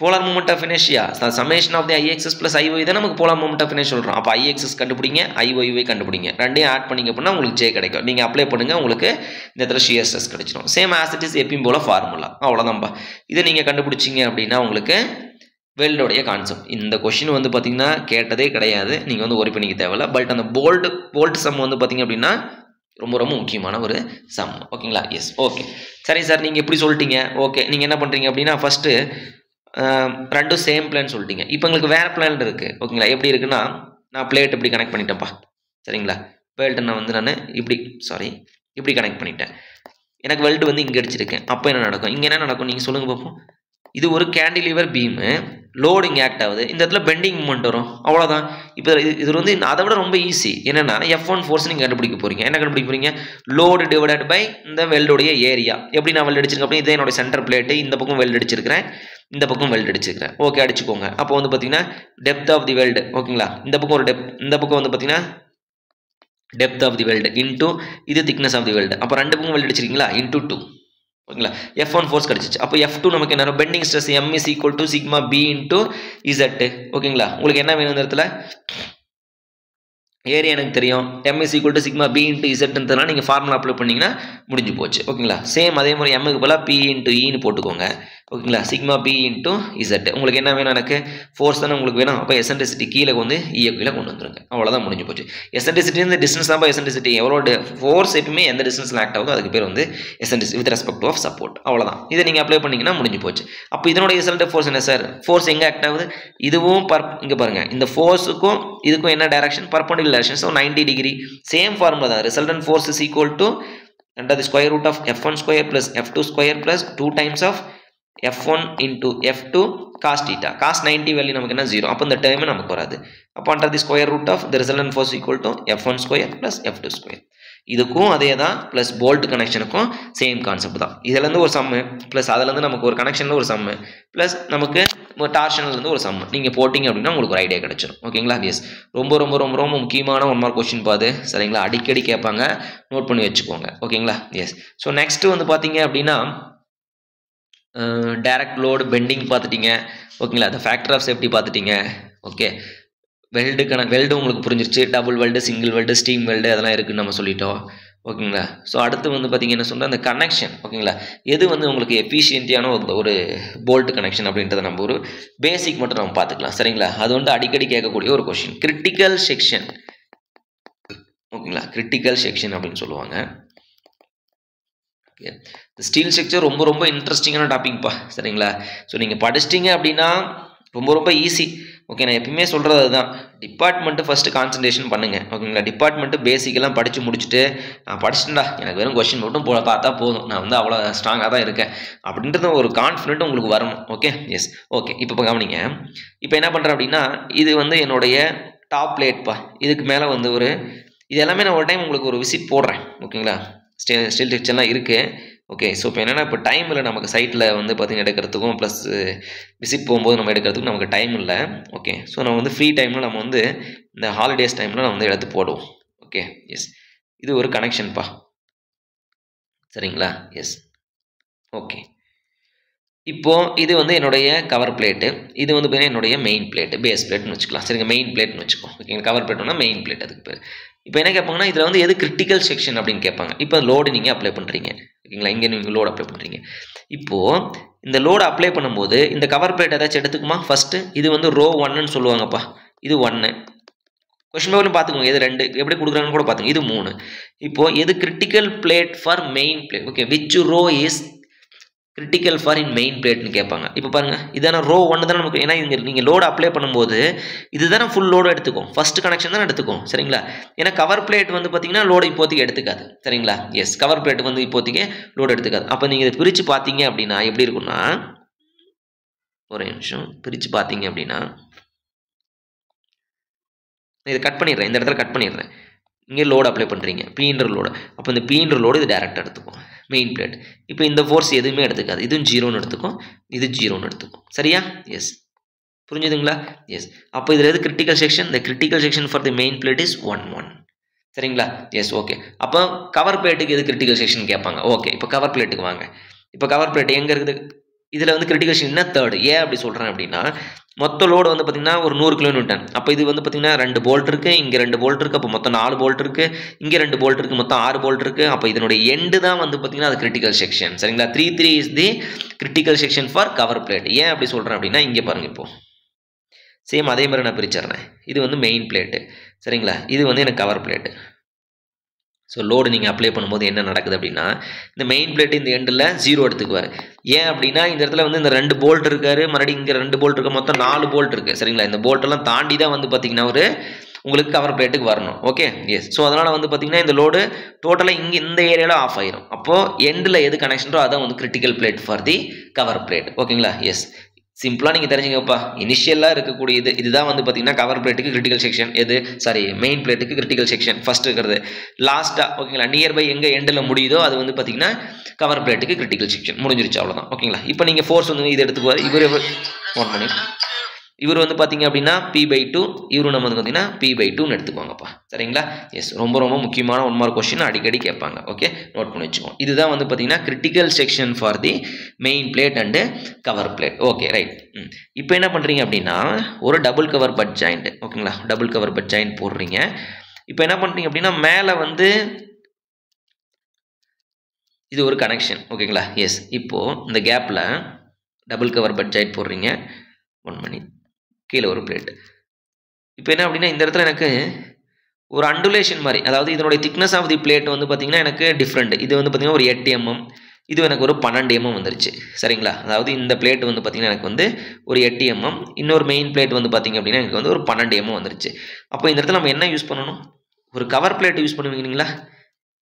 Polar moment of inertia. Summation of the IXS plus IY தான் நமக்கு போலார் மூமெண்ட் ஆஃப் இனர்ஷியா சொல்கிறோம். அப்போ IXS கண்டுபிடிங்க, IYY கண்டுபிடிங்க. ரெண்டையும் ஆட் பண்ணிங்க அப்படின்னா உங்களுக்கு J கிடைக்கும். நீங்கள் அப்ளை பண்ணுங்கள், உங்களுக்கு இந்த இடத்துல ஷியர் ஸ்ட்ரெஸ் கிடைச்சிடும். சேம் ஆஸ் இட் இஸ் எப்பயும் போல ஃபார்முலா. அவ்வளோதான்ப்பா. இதை நீங்கள் கண்டுபிடிச்சிங்க அப்படின்னா உங்களுக்கு வெல்டோடைய கான்செப்ட். இந்த கொஷின் வந்து பார்த்தீங்கன்னா கேட்டதே கிடையாது. நீங்கள் வந்து ஒரி பண்ணிக்க தேவையில்ல. பட் அந்த போல்ட் சம் வந்து பார்த்தீங்க அப்படின்னா ரொம்ப ரொம்ப முக்கியமான ஒரு சம். ஓகேங்களா? எஸ். ஓகே சரி சார், நீங்கள் எப்படி சொல்லிட்டீங்க? ஓகே நீங்கள் என்ன பண்ணுறீங்க அப்படின்னா, ஃபஸ்ட்டு ரெண்டும் சேம் பிளான் சொல்லிட்டீங்க. இப்போ உங்களுக்கு வேறு பிளான் இருக்குது. ஓகேங்களா? எப்படி இருக்குன்னா, நான் பிளேட் இப்படி கனெக்ட் பண்ணிட்டேன்ப்பா. சரிங்களா? வெல்டு நான் வந்து இப்படி கனெக்ட் பண்ணிட்டேன். எனக்கு வெல்டு வந்து இங்கே அடிச்சிருக்கேன். அப்போ என்ன நடக்கும்? இங்கே என்ன நடக்கும் நீங்கள் சொல்லுங்கள் பார்ப்போம். இது ஒரு கேண்டிலிவர் பீமு, லோடிங் ஆக்ட் ஆகுது. இந்த இடத்துல பெண்டிங் மூமெண்ட் வரும். அவ்வளோதான். இப்போ இது வந்து அதை விட ரொம்ப ஈஸி. என்னென்னா F1 ஃபோர்ஸ் நீங்கள் கண்டுபிடிக்க போகிறீங்க. என்ன கண்டுபிடிக்க போகிறீங்க? லோடு டிவைடட் பை இந்த வெல்டுடைய ஏரியா. எப்படி நான் வெல்டு அடிச்சிருக்கேன் அப்படின்னா, இதே என்னோட சென்டர் பிளேட்டு, இந்த பக்கம் வெல்டு அடிச்சிருக்கிறேன், இந்த பக்கம் வெல்டு அடிச்சிருக்கிறேன். ஓகே அடிச்சுக்கோங்க. அப்போ வந்து பார்த்தீங்கன்னா டெப்த் ஆஃப் தி வெல்டு. ஓகேங்களா? இந்த பக்கம் ஒரு இந்த பக்கம் வந்து பார்த்தீங்கன்னா depth of the weld into இது திக்னஸ் ஆஃப் தி வெல்டு. அப்போ ரெண்டு பக்கம் வெல்டு அடிச்சிருக்கீங்களா? இன்டூ 2. ஓகேங்களா? F1 ஃபோர்ஸ் கிடச்சிச்சு. அப்போ F2 நமக்கு என்ன? Bending stress M is equal to sigma B into Z. ஓகேங்களா? உங்களுக்கு என்ன வேணும் இந்த இடத்துல? ஏரியா எனக்கு தெரியும். M is equal to sigma B into Z நீங்கள் ஃபார்முலா அப்ளை பண்ணிங்கன்னா முடிஞ்சு போச்சு. ஓகேங்களா? சேம் அதே மாதிரி எம்முக்கு பதிலாக P into Eன்னு போட்டுக்கோங்க. ஓகேங்களா? Sigma B into Z. உங்களுக்கு என்ன வேணும்? எனக்கு ஃபோர்ஸ் தானே உங்களுக்கு வேணும். அப்போ எசன்ட்ரிசிட்டி கீழே வந்து ஈய கீழே கொண்டு வந்துருங்க. அவ்வளோதான், முடிஞ்சு போச்சு. எசன்ட்ரிசிட்டி இந்த டிஸ்டன்ஸ் தான். எசன்ட்ரிசிட்டி எவ்வளோ ஃபோர்ஸ் எப்பவுமே எந்த டிஸ்டன்ஸில் ஆக்ட் ஆகுதோ அதுக்கு பேர் வந்து eccentricity with respect of support. அவ்வளோதான். இதை நீங்கள் அப்ளை பண்ணிங்கன்னா முடிஞ்சு போச்சு. அப்போ இதனோட ரிசல்ட் ஃபோர்ஸ் என்ன சார்? ஃபோர்ஸ் எங்கே ஆக்ட் ஆகுது? இதுவும் இங்கே பாருங்கள், இந்த ஃபோர்ஸுக்கும் இதுக்கும் என்ன direction? Perpendicular direction. So 90 degree. Same formula தான். Resultant force is equal to under the square root of F1 square plus F2 square plus 2 times of F1 into F2 cos theta. Cos 90 value நமக்கு என்ன 0. அப்போ இந்த டேர்மே நமக்கு வராது. அப்போ under the square root of the resultant force equal to F1 square plus F2 square. இதுக்கும் அதே தான், ப்ளஸ் போல்ட் கனெக்ஷனுக்கும் சேம் கான்செப்ட் தான். இதுலேருந்து ஒரு சம்மு, ப்ளஸ் அதுலேருந்து நமக்கு ஒரு கனெக்ஷனில் ஒரு சம்மு, ப்ளஸ் நமக்கு டார்ஷன்லேருந்து ஒரு சம்மு நீங்கள் போட்டிங்க அப்படின்னா உங்களுக்கு ஒரு ஐடியா கிடச்சிடும். ஓகேங்களா? எஸ். ரொம்ப ரொம்ப ரொம்ப ரொம்ப முக்கியமான 1 மார்க் கொஸ்டின் பாது. சரிங்களா? அடிக்கடி கேட்பாங்க, நோட் பண்ணி வச்சுக்கோங்க. ஓகேங்களா? எஸ். ஸோ நெக்ஸ்ட்டு வந்து பார்த்தீங்க அப்படின்னா டைரக்ட் லோடு பெண்டிங் பார்த்துட்டீங்க. ஓகேங்களா? அந்த ஃபேக்டர் ஆஃப் சேஃப்டி பார்த்துட்டீங்க. ஓகே, வெல்டு உங்களுக்கு புரிஞ்சிருச்சு. Double weld, single weld, steam weld அதெல்லாம் இருக்குதுன்னு நம்ம சொல்லிட்டோம். ஓகேங்களா? ஸோ அடுத்து வந்து பார்த்தீங்கன்னா என்ன சொல்கிறேன், அந்த கனெக்ஷன். ஓகேங்களா? எது வந்து உங்களுக்கு எஃபிஷியன்ட்டியான ஒரு போல்ட் கனெக்ஷன் அப்படின்றத நம்ம ஒரு பேசிக் மட்டும் நம்ம பார்த்துக்கலாம். சரிங்களா? அது வந்து அடிக்கடி கேட்கக்கூடிய ஒரு கொஷின். Critical section. ஓகேங்களா? கிரிட்டிக்கல் செக்ஷன் அப்படின்னு சொல்லுவாங்க. ஸ்டீல் ஸ்ட்ரக்சர் ரொம்ப ரொம்ப இன்ட்ரெஸ்டிங்கான டாபிக்ப்பா. சரிங்களா? ஸோ நீங்கள் படிச்சிட்டிங்க அப்படின்னா ரொம்ப ரொம்ப ஈஸி. ஓகே, நான் எப்பயுமே சொல்கிறது அதுதான். டிபார்ட்மெண்ட்டு ஃபஸ்ட்டு கான்சன்ட்ரேஷன் பண்ணுங்கள். ஓகேங்களா? டிபார்ட்மெண்ட்டு பேசிக்கெல்லாம் படித்து முடிச்சுட்டு நான் படிச்சுட்டா எனக்கு வெறும் கொஸ்டின் மட்டும் பார்த்தா போதும், நான் வந்து அவ்வளோ ஸ்ட்ராங்காக தான் இருக்கேன் அப்படின்றது ஒரு கான்ஃபிடென்ட் உங்களுக்கு வரணும். Okay, S. ஓகே, இப்போ கவனிங்க. இப்போ என்ன பண்ணுறேன் அப்படின்னா, இது வந்து என்னுடைய டாப் பிளேட்ப்பா. இதுக்கு மேலே வந்து இது எல்லாமே நான் ஒரு டைம் உங்களுக்கு ஒரு விசிட் போடுறேன். ஓகேங்களா? ஸ்டீல் ஸ்ட்ரக்சர்லாம் இருக்குது. ஓகே, ஸோ இப்போ என்னென்னா, இப்போ டைம் இல்லை நமக்கு சைட்டில் வந்து பார்த்திங்கன்னா எடுக்கிறதுக்கும், ப்ளஸ் விசிட் போகும்போது நம்ம எடுக்கிறதுக்கும் நமக்கு டைம் இல்லை. ஓகே, ஸோ நம்ம வந்து ஃப்ரீ டைமில் நம்ம வந்து இந்த ஹாலிடேஸ் டைமில் நம்ம வந்து எடுத்து போடுவோம். Okay, yes. இது ஒரு கனெக்ஷன்ப்பா. சரிங்களா? எஸ். ஓகே. இப்போ இது வந்து என்னுடைய கவர் பிளேட்டு. இது வந்து பார்த்தீங்கன்னா என்னுடைய மெயின் பிளேட்டு, பேஸ் பிளேட்னு வச்சுக்கலாம். சரிங்க, மெயின் பிளேட்னு வச்சுக்கோ. ஓகேங்களா? கவர் பிளேட்னா மெயின் பிளேட் அதுக்கு பேர். இப்போ என்ன கேட்பாங்கன்னா, இதில் வந்து எது கிரிட்டிக்கல் செக்ஷன் அப்படின்னு கேட்பாங்க. இப்போ லோடு நீங்கள் அப்ளை பண்ணுறீங்க. ஓகேங்களா? இங்கே நீங்கள் லோடு அப்ளை பண்ணுறீங்க. இப்போது இந்த லோடு அப்ளை பண்ணும்போது இந்த கவர் பிளேட் ஏதாச்சும் எடுத்துக்குமா ஃபஸ்ட்டு? இது வந்து ரோ 1ன்னு சொல்லுவாங்கப்பா. இது 1. கொஸ்டின் பேப்பர்லையும் பார்த்துக்கோங்க. எது 2 எப்படி கொடுக்குறாங்கன்னு கூட பார்த்துங்க. இது 3. இப்போது எது critical plate for main plate? Okay, which row is critical for in main பிளேட்னு கேட்பாங்க. இப்போ பாருங்கள், இதான ரோ 1 தானே நமக்கு. ஏன்னா இங்கே நீங்கள் லோடு அப்ளை பண்ணும்போது இது தானே ஃபுல் லோடு எடுத்துக்கும். ஃபஸ்ட்டு கனெக்ஷன் தானே எடுத்துக்கும். சரிங்களா? ஏன்னா கவர் பிளேட் வந்து பார்த்தீங்கன்னா லோடு இப்போதைக்கு எடுத்துக்காது. சரிங்களா? எஸ், கவர் பிளேட் வந்து இப்போதைக்கு லோடு எடுத்துக்காது. அப்போ நீங்கள் இதை பிரித்து பார்த்தீங்க அப்படின்னா எப்படி இருக்குன்னா, ஒரு நிமிஷம் பிரித்து பார்த்தீங்க அப்படின்னா, இதை கட் பண்ணிடுறேன். இந்த இடத்துல கட் பண்ணிடுறேன். இங்கே லோடு அப்ளை பண்ணுறீங்க, பீன்ற லோடு. அப்போ இந்த பீன்ற லோடு இது டேரெக்டாக எடுத்துக்கும் மெயின் பிளேட். இப்போ இந்த ஃபோர்ஸ் எதுவுமே எடுத்துக்காது. இதுவும் 0ன்னு எடுத்துக்கும், இது 0ன்னு எடுத்துக்கும். சரியா? எஸ். புரிஞ்சுதுங்களா? எஸ். அப்போ இதில் எது கிரிட்டிக்கல் செக்ஷன்? இந்த critical section for the main plate is 1 சரிங்களா? எஸ். ஓகே. அப்போ கவர் பிளேட்டுக்கு எது கிரிட்டிக்கல் செக்ஷன் கேட்பாங்க. ஓகே, இப்போ கவர் பிளேட்டுக்கு வாங்க. இப்போ கவர் பிளேட் எங்கே இருக்குது? இதில் வந்து கிரிட்டிக்கல் செக்ஷன்னா 3rd. ஏன் அப்படி சொல்கிறேன் அப்படின்னா, மொத்த லோடு வந்து பார்த்திங்கன்னா ஒரு 100 கிலோநியூட்டன். அப்போ இது வந்து பார்த்திங்கன்னா 2 போல்ட் இருக்குது, இங்கே 2 போல்ட் இருக்குது. அப்போ மொத்தம் 4 போல்ட் இருக்குது, இங்கே 2 போல்ட் இருக்குது, மொத்தம் 6 போல்ட் இருக்குது. அப்போ இதனுடைய எண்டு தான் வந்து பார்த்திங்கன்னா அது கிரிட்டிக்கல் செக்ஷன். சரிங்களா? 3 is the critical section for cover plate. ஏன் அப்படி சொல்கிறேன் அப்படின்னா, இங்கே பாருங்கள். இப்போது சேம் அதே மாதிரி நான் பிரிச்சிடுறேன். இது வந்து மெயின் பிளேட்டு. சரிங்களா? இது வந்து எனக்கு கவர் பிளேட்டு. ஸோ லோடு நீங்கள் அப்ளை பண்ணும்போது என்ன நடக்குது அப்படின்னா, இந்த மெயின் பிளேட்டு இந்த எண்டில் 0 எடுத்துக்குவார். ஏன் அப்படின்னா இந்த இடத்துல வந்து இந்த 2 போல்ட் இருக்காரு, மறுபடியும் இங்கே 2 போல்ட் இருக்குது, மொத்தம் 4 போல்ட் இருக்குது. சரிங்களா? இந்த போல்ட்டெல்லாம் தாண்டி தான் வந்து பார்த்திங்கன்னா ஒரு உங்களுக்கு கவர் பிளேட்டுக்கு வரணும். Okay, yes. ஸோ அதனால் வந்து பார்த்திங்கன்னா இந்த லோடு டோட்டலாக இங்கே இந்த ஏரியாவில் ஆஃப் ஆயிரும். அப்போது எண்டில் எது கனெக்ஷனோ அதான் வந்து critical plate for the cover plate. ஓகேங்களா? எஸ். சிம்பிளாக நீங்கள் தெரிஞ்சுங்கப்பா. இனிஷியலாக இருக்கக்கூடிய இதுதான் வந்து பார்த்தீங்கன்னா கவர் பிளேட்டுக்கு கிரிட்டிக்கல் செக்ஷன். எது? சாரி, மெயின் பிளேட்டுக்கு கிரிட்டிக்கல் செக்ஷன் ஃபஸ்ட்டு இருக்கிறது. லாஸ்ட்டாக ஓகேங்களா, நியர்பை எங்கே எண்டில் முடியுதோ அது வந்து பார்த்தீங்கன்னா கவர் பிளேட்டுக்கு கிரிட்டிக்கல் செக்ஷன் முடிஞ்சிருச்சு. அவ்வளோதான். ஓகேங்களா? இப்போ நீங்கள் ஃபோர்ஸ் வந்து இது எடுத்துக்குவார். இவர் 1 மினிட். இவர் வந்து பார்த்தீங்க அப்படின்னா P/2, இவரும் நம்ம வந்து பார்த்தீங்கன்னா P/2ன்னு எடுத்துக்குவாங்கப்பா. சரிங்களா? எஸ். ரொம்ப ரொம்ப முக்கியமான 1 மார்க் கொஸ்டின் அடிக்கடி கேட்பாங்க. ஓகே, நோட் பண்ணி வச்சுக்கோங்க. இதுதான் வந்து பார்த்தீங்கன்னா critical section for the main plate and cover plate. Okay, right. இப்போ என்ன பண்ணுறீங்க அப்படின்னா, ஒரு டபுள் கவர் பட் ஜாயிண்ட். ஓகேங்களா? டபுள் கவர் பட் ஜாயிண்ட் போடுறீங்க. இப்போ என்ன பண்ணுறீங்க அப்படின்னா, மேலே வந்து இது ஒரு கனெக்ஷன். ஓகேங்களா? எஸ். இப்போது இந்த கேப்பில் டபுள் கவர் பட் ஜாயிண்ட் போடுறீங்க. 1 மினிட். கீழே ஒரு பிளேட். இப்போ என்ன அப்படின்னா இந்த இடத்துல எனக்கு ஒரு அண்டுலேஷன் மாதிரி, அதாவது இதனுடைய திக்னஸ் ஆஃப் தி பிளேட் வந்து பார்த்திங்கன்னா எனக்கு டிஃப்ரெண்ட். இது வந்து பார்த்திங்கன்னா ஒரு 8 mm, இது எனக்கு ஒரு 12 mm வந்துருச்சு. சரிங்களா? அதாவது இந்த பிளேட் வந்து பார்த்திங்கன்னா எனக்கு வந்து ஒரு 8 mm, இன்னொரு மெயின் பிளேட் வந்து பார்த்திங்க அப்படின்னா எனக்கு வந்து ஒரு 12 mm வந்துருச்சு. அப்போ இந்த இடத்துல நம்ம என்ன யூஸ் பண்ணணும்? ஒரு கவர் பிளேட் யூஸ் பண்ணுவீங்களா?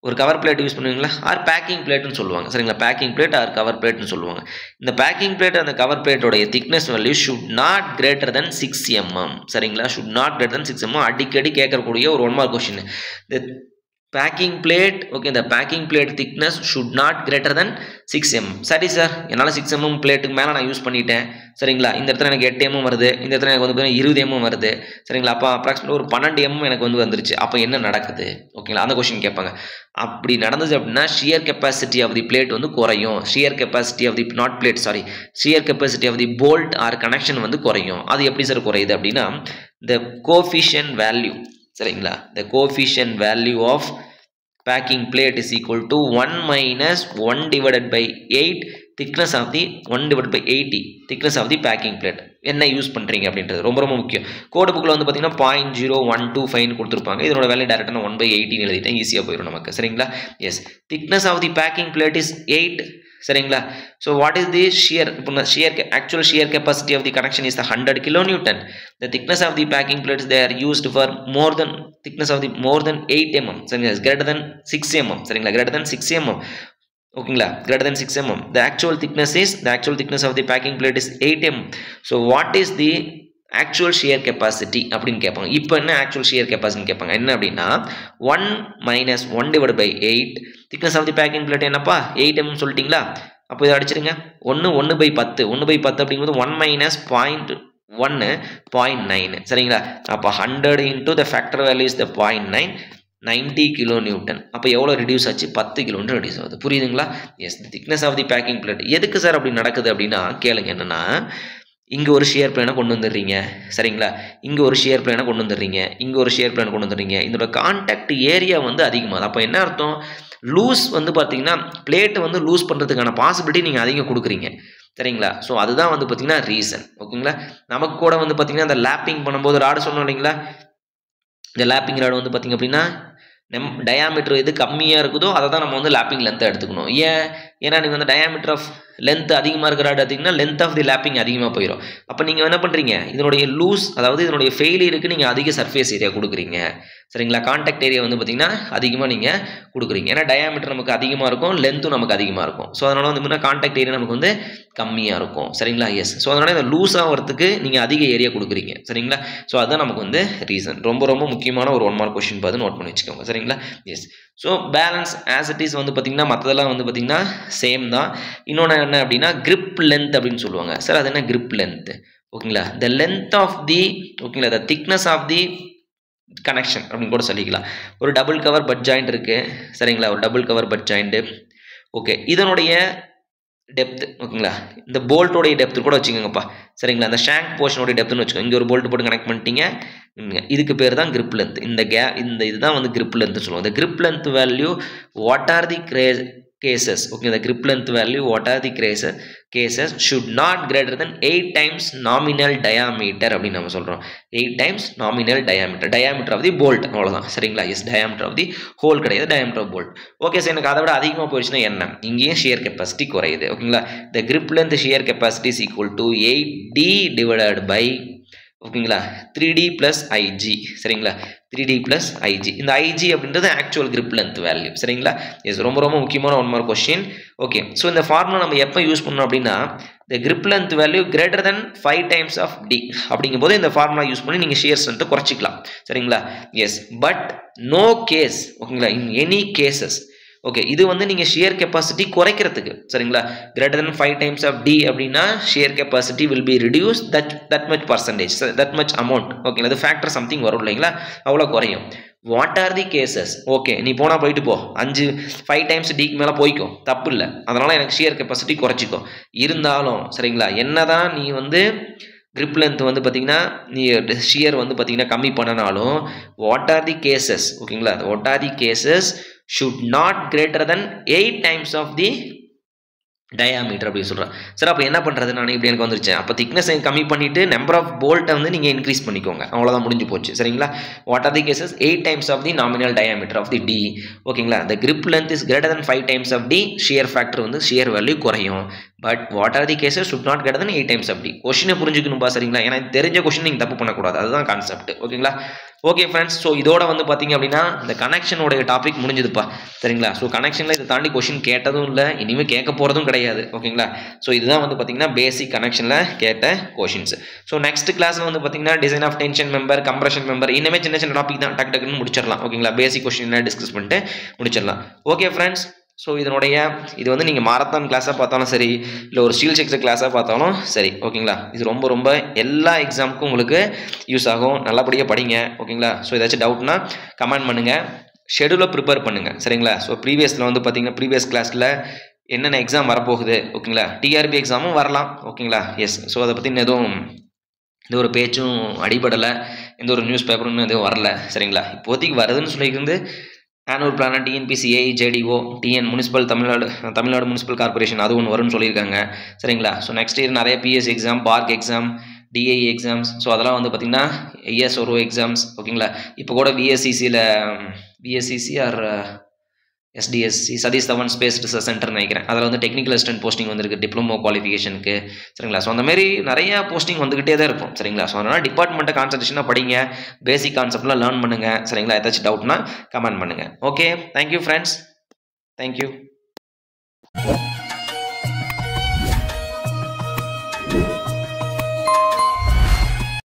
ஒரு கவர் பிளேட் யூஸ் பண்ணுவீங்களா? ஆர் பேக்கிங் பிளேட்னு சொல்லுவாங்க. சரிங்களா? பேக்கிங் பிளேட் ஆர் கவர் பிளேட்னு சொல்லுவாங்க. இந்த பேக்கிங் பிளேட் அந்த கவர் பிளேட்டோடைய thickness value should not greater than 6 mm. சரிங்களா? Should not greater than 6 mm. அடிக்கடி கேட்கக்கூடிய ஒரு 1 மார்க் கொஸ்டின். இந்த பேக்கிங் பிளேட், ஓகே, இந்த packing plate thickness should not greater than 6 mm. சரி சார், என்னால் 6 mm பிளேட்டுக்கு மேலே நான் யூஸ் பண்ணிட்டேன். சரிங்களா? இந்த இடத்துல எனக்கு 8 mm வருது, இந்த இடத்துல எனக்கு வந்து 20 mm வருது. சரிங்களா? அப்போ அப்ராக்சிமேட் ஒரு 12 mm எனக்கு வந்து வந்துருச்சு. அப்போ என்ன நடக்குது? ஓகேங்களா? அந்த கொஸ்டின் கேட்பாங்க. அப்படி நடந்தது அப்படின்னா shear capacity of the plate வந்து குறையும். Shear capacity of the not plate, sorry, shear capacity of the bolt or connection வந்து குறையும். அது எப்படி சார் குறையுது அப்படின்னா, the coefficient value, சரிங்களா, the coefficient value of packing plate is equal to 1 minus 1 divided by 8 thickness of the 1 divided by 80 thickness of the packing plate. என்ன use பண்ணுறீங்க அப்படின்றது ரொம்ப ரொம்ப முக்கியம். கோடு புக்கில் வந்து பார்த்தீங்கன்னா 0.0125 கொடுத்துருப்பாங்க. இதனோட வேல்யூ டேரெக்டாக 1/80 எழுதிட்டேன், ஈஸியாக போயிடும் நமக்கு. சரிங்களா? Yes. Thickness of the packing plate is 8. சரிங்களா? So what is the shear? இப்போ actual shear capacity of the connection is 100 kilonewton. The thickness of the packing plates they are used for more than thickness of the more than 8 mm. சரிங்களா? greater than 6 mm. சரிங்களா? greater than 6 mm. ஓகேங்களா? greater than 6 mm. The actual thickness of the packing plate is 8 mm. So what is the actual shear capacity அப்படின்னு கேட்பாங்க. இப்போ என்ன actual shear கெப்பாசிட்டின்னு கேட்பாங்க. என்ன அப்படின்னா 1 minus 1 divided by 8 thickness of the packing plate என்னப்பா 8 mm சொல்லிட்டீங்களா? அப்போ இதை அடிச்சிருங்க. 1/10 1/10 அப்படிங்கும்போது 1 minus 0.9. சரிங்களா? அப்போ 100 into the factor value is the 0.9. 90 kilo newton. அப்போ எவ்வளோ ரெடியூஸ் ஆச்சு? 10 கிலோன்னு ரெடியூஸ் ஆகுது. புரியுதுங்களா? Yes, the thickness of the packing plate. எதுக்கு சார் அப்படி நடக்குது அப்படின்னா கேளுங்க. என்னன்னா, இங்கே ஒரு ஷியர் பிளேனை கொண்டு வந்துடுறீங்க, சரிங்களா? இங்கே ஒரு ஷியர் பிளேனை கொண்டு வந்துடுறீங்க, இங்கே ஒரு ஷியர் பிளேனை கொண்டு வந்துடுறீங்க. இதோட கான்டாக்ட் ஏரியா வந்து அதிகமாகுது. அப்போ என்ன அர்த்தம்? லூஸ் வந்து பார்த்தீங்கன்னா பிளேட்டு வந்து லூஸ் பண்ணுறதுக்கான பாசிபிலிட்டி நீங்கள் அதிகம் கொடுக்குறீங்க, சரிங்களா? ஸோ அதுதான் வந்து பார்த்தீங்கன்னா ரீசன். ஓகேங்களா? நமக்கு கூட வந்து பார்த்தீங்கன்னா அந்த லேப்பிங் பண்ணும்போது ராடு சொன்னோம் இல்லைங்களா? இந்த லேப்பிங் ராடு வந்து பார்த்தீங்க அப்படின்னா டயாமீட்டர் எது கம்மியாக இருக்குதோ அதை தான் நம்ம வந்து லேப்பிங் லென்த்தை எடுத்துக்கணும். ஏன்னா நீங்கள் வந்து டயாமீட்டர் ஆஃப் லென்த் அதிகமாக இருக்கிற ராடு எடுத்திங்கன்னா லென்த் ஆஃப் தி லேப்பிங் அதிகமாக போயிடும். அப்போ நீங்கள் என்ன பண்ணுறீங்க? இதனுடைய லூஸ், அதாவது இதனுடைய ஃபெயிலியருக்கு நீங்கள் அதிக சர்ஃபேஸ் ஏரியா கொடுக்குறீங்க, சரிங்களா? கான்டாக்ட் ஏரியா வந்து பார்த்தீங்கன்னா அதிகமாக நீங்கள் கொடுக்குறீங்க. ஏன்னா டயாமீட்டர் நமக்கு அதிகமாக இருக்கும், லென்த்தும் நமக்கு அதிகமாக இருக்கும். ஸோ அதனால் வந்து பார்த்தீங்கன்னா கான்டாக்ட் ஏரியா நமக்கு வந்து கம்மியாக இருக்கும், சரிங்களா? எஸ். ஸோ அதனால் இந்த லூஸ் ஆகிறதுக்கு நீங்கள் அதிக ஏரியா கொடுக்குறீங்க, சரிங்களா? ஸோ அதுதான் நமக்கு வந்து ரீசன். ரொம்ப ரொம்ப முக்கியமான ஒரு 1 மார்க் கொஸ்டின் பார்த்து நோட் பண்ணி வச்சுக்கோங்க, சரிங்களா? Yes. So balance as it is வந்து பார்த்தீங்கன்னா மற்றதெல்லாம் வந்து பார்த்தீங்கன்னா சேம் தான். இன்னொன்று என்ன அப்படின்னா கிரிப் லென்த் அப்படின்னு சொல்லுவாங்க. சார் அது என்ன கிரிப் லென்த்? ஓகேங்களா? த லென்த் ஆஃப் தி, ஓகேங்களா, the thickness of the connection அப்படின்னு கூட சொல்லிக்கலாம். ஒரு டபுள் கவர் பட் ஜாயிண்ட் இருக்குது, சரிங்களா? ஒரு double cover but joint. Okay, இதனுடைய டெப்த், ஓகேங்களா? இந்த போல்ட்டோடைய டெப்த் கூட வச்சுக்கோங்கப்பா, சரிங்களா? அந்த ஷாங்க் போர்ஷனோடைய டெப்த்னு வச்சுக்கோங்க. இங்கே ஒரு போல்ட் போட்டு கனெக்ட் பண்ணிட்டீங்க. இதுக்கு பேர் தான் கிரிப் லென்த். இந்த இதுதான் வந்து கிரிப் லென்த் சொல்லுவோம். இந்த grip length value what are the cases, okay, the grip length value, what are the cases should not greater than 8 times nominal diameter அப்படி நம்ம சொல்றோம். 8 times nominal diameter of the bolt, அவ்வளவுதான், சரிங்களா? Yes, diameter of the hole கிடையாது, diameter of bolt. Okay sir, எனக்கு அதை விட அதிகமாக போயிடுச்சுன்னா என்ன? இங்கேயும் shear capacity குறையுது, ஓகேங்களா? the grip length shear capacity is equal to 8D divided by, ஓகேங்களா, 3D plus IG, சரிங்களா? 3D plus IG. இந்த IG அப்படின்றது ஆக்சுவல் கிரிப் லென்த் வேல்யூ, சரிங்களா? எஸ், ரொம்ப ரொம்ப முக்கியமான 1 மார்க் கொஸ்டின். ஓகே, ஸோ இந்த ஃபார்முலா நம்ம எப்போ யூஸ் பண்ணோம் அப்படின்னா the grip length value greater than 5 times of D அப்படிங்கும்போது இந்த ஃபார்முலா யூஸ் பண்ணி நீங்கள் ஷியர் ஸ்ட்ரென்த்தை குறைச்சிக்கலாம், சரிங்களா? எஸ், பட் நோ கேஸ், ஓகேங்களா, இன் எனி கேசஸ், ஓகே, இது வந்து நீங்கள் ஷியர் கெப்பாசிட்டி குறைக்கிறதுக்கு, சரிங்களா? Greater than 5 times of D அப்படின்னா shear capacity will be reduce that much percentage, that much amount, ஓகேங்களா? அது ஃபேக்டர் சம்திங் வரும் இல்லைங்களா? அவ்வளோ குறையும். What are the cases? Okay, நீ போனால் போயிட்டு போ, 5 times Dக்கு மேலே போய்க்கும், தப்பு இல்லை. அதனால் எனக்கு ஷியர் கெப்பாசிட்டி குறைச்சிக்கும். இருந்தாலும் சரிங்களா, என்னதான் நீ வந்து கிரிப் லென்த் வந்து பார்த்தீங்கன்னா நீ ஷியர் வந்து பார்த்தீங்கன்னா கம்மி பண்ணனாலும் வாட் ஆர் தி கேசஸ், ஓகேங்களா? What are the cases should not greater than 8 times of the diameter அப்படின்னு சொல்கிறேன். சார் அப்போ என்ன பண்ணுறது? நான் இப்படி எனக்கு வந்துருச்சேன். அப்போ திக்னஸ் கம்மி பண்ணிவிட்டு நம்பர் ஆஃப் போல்ட்டை வந்து நீங்கள் இன்க்ரீஸ் பண்ணிக்கோங்க, அவ்வளோதான், முடிஞ்சு போச்சு, சரிங்களா? What are the cases? 8 times of the nominal diameter of the D, ஓகேங்களா? the grip length is greater than 5 times of D, shear factor வந்து shear வேல்யூ குறையும். But what are the cases should not greater than 8 times of D. கொஷினை புரிஞ்சுக்கணும்பா, சரிங்களா? ஏன்னா தெரிஞ்ச question நீங்கள் தப்பு பண்ணக்கூடாது, அதுதான் கான்செப்ட், ஓகேங்களா? ஓகே ஃப்ரெண்ட்ஸ், ஸோ இதோட வந்து பார்த்தீங்க அப்படின்னா இந்த கனெக்ஷனோடைய டாபிக் முடிஞ்சதுப்பா, சரிங்களா? ஸோ கனெக்ஷனில் இதை தாண்டி கொஷின் கேட்டதும் இல்லை, இனிமேல் கேட்க போகிறதும் கிடையாது, ஓகேங்களா? ஸோ இதுதான் வந்து பார்த்தீங்கன்னா பேசிக் கனெக்ஷனில் கேட்ட கொஷின்ஸ். ஸோ நெக்ஸ்ட் கிளாஸில் வந்து பார்த்தீங்கன்னா design of tension member, compression member, இனிமேல் சின்ன சின்ன டாபிக் தான், டக்கு டக்குன்னு முடிச்சிடலாம், ஓகேங்களா? பேசிக் கொஷின் டிஸ்கஸ் பண்ணிட்டு முடிச்சிடலாம். ஓகே ஃப்ரெண்ட்ஸ், ஸோ இது வந்து நீங்கள் மாரத்தான் கிளாஸாக பார்த்தாலும் சரி, இல்லை ஒரு ஸ்டீல் செக்ஷன் கிளாஸாக பார்த்தாலும் சரி, ஓகேங்களா? இது ரொம்ப ரொம்ப எல்லா எக்ஸாமுக்கும் உங்களுக்கு யூஸ் ஆகும். நல்லபடியாக படிங்க, ஓகேங்களா? ஸோ ஏதாச்சும் டவுட்னா கமெண்ட் பண்ணுங்கள், ஷெடியூலை ப்ரிப்பேர் பண்ணுங்கள், சரிங்களா? ஸோ ப்ரீவியஸில் வந்து பார்த்தீங்கன்னா ப்ரீவியஸ் கிளாஸில் என்னென்ன எக்ஸாம் வரப்போகுது, ஓகேங்களா? டிஆர்பி எக்ஸாமும் வரலாம், ஓகேங்களா? எஸ். ஸோ அதை பற்றி எதுவும் எந்த ஒரு பேச்சும் அடிபடலை, எந்த ஒரு நியூஸ் பேப்பரும் எதுவும் வரல, சரிங்களா? இப்போதைக்கு வருதுன்னு சொல்லியிருந்து annual planner, TNPSC, AI, JDO, TN municipal, Tamil Nadu municipal corporation, அது ஒன்று வரும்னு சொல்லியிருக்காங்க, சரிங்களா? ஸோ நெக்ஸ்ட் இயர் நிறைய PSC exam, BARC exam, DI exams, so அதெல்லாம் வந்து பார்த்திங்கன்னா ESRO எக்ஸாம்ஸ், ஓகேங்களா? இப்போ கூட PSCC or SDSC, Satish Dhawan space research centre நினைக்கிறேன், அதில் வந்து டெக்னிக்கல் அசிஸ்டன்ட் போஸ்டிங் வந்துருக்கு, டிப்ளமோ குவாலிஃபிகேஷனுக்கு, சரிங்களா? ஸோ அந்த மாதிரி நிறையா போஸ்டிங் வந்துக்கிட்டே தான் இருக்கும், சரிங்களா? ஸோ அதனால் டிபார்ட்மெண்ட்டை கான்சன்ட்ரேஷனாக படிங்க, பேசிக் கான்செப்ட்லாம் லேர்ன் பண்ணுங்கள், சரிங்களா? ஏதாச்சும் டவுட்னா கமெண்ட் பண்ணுங்கள். Okay, thank you friends, thank you.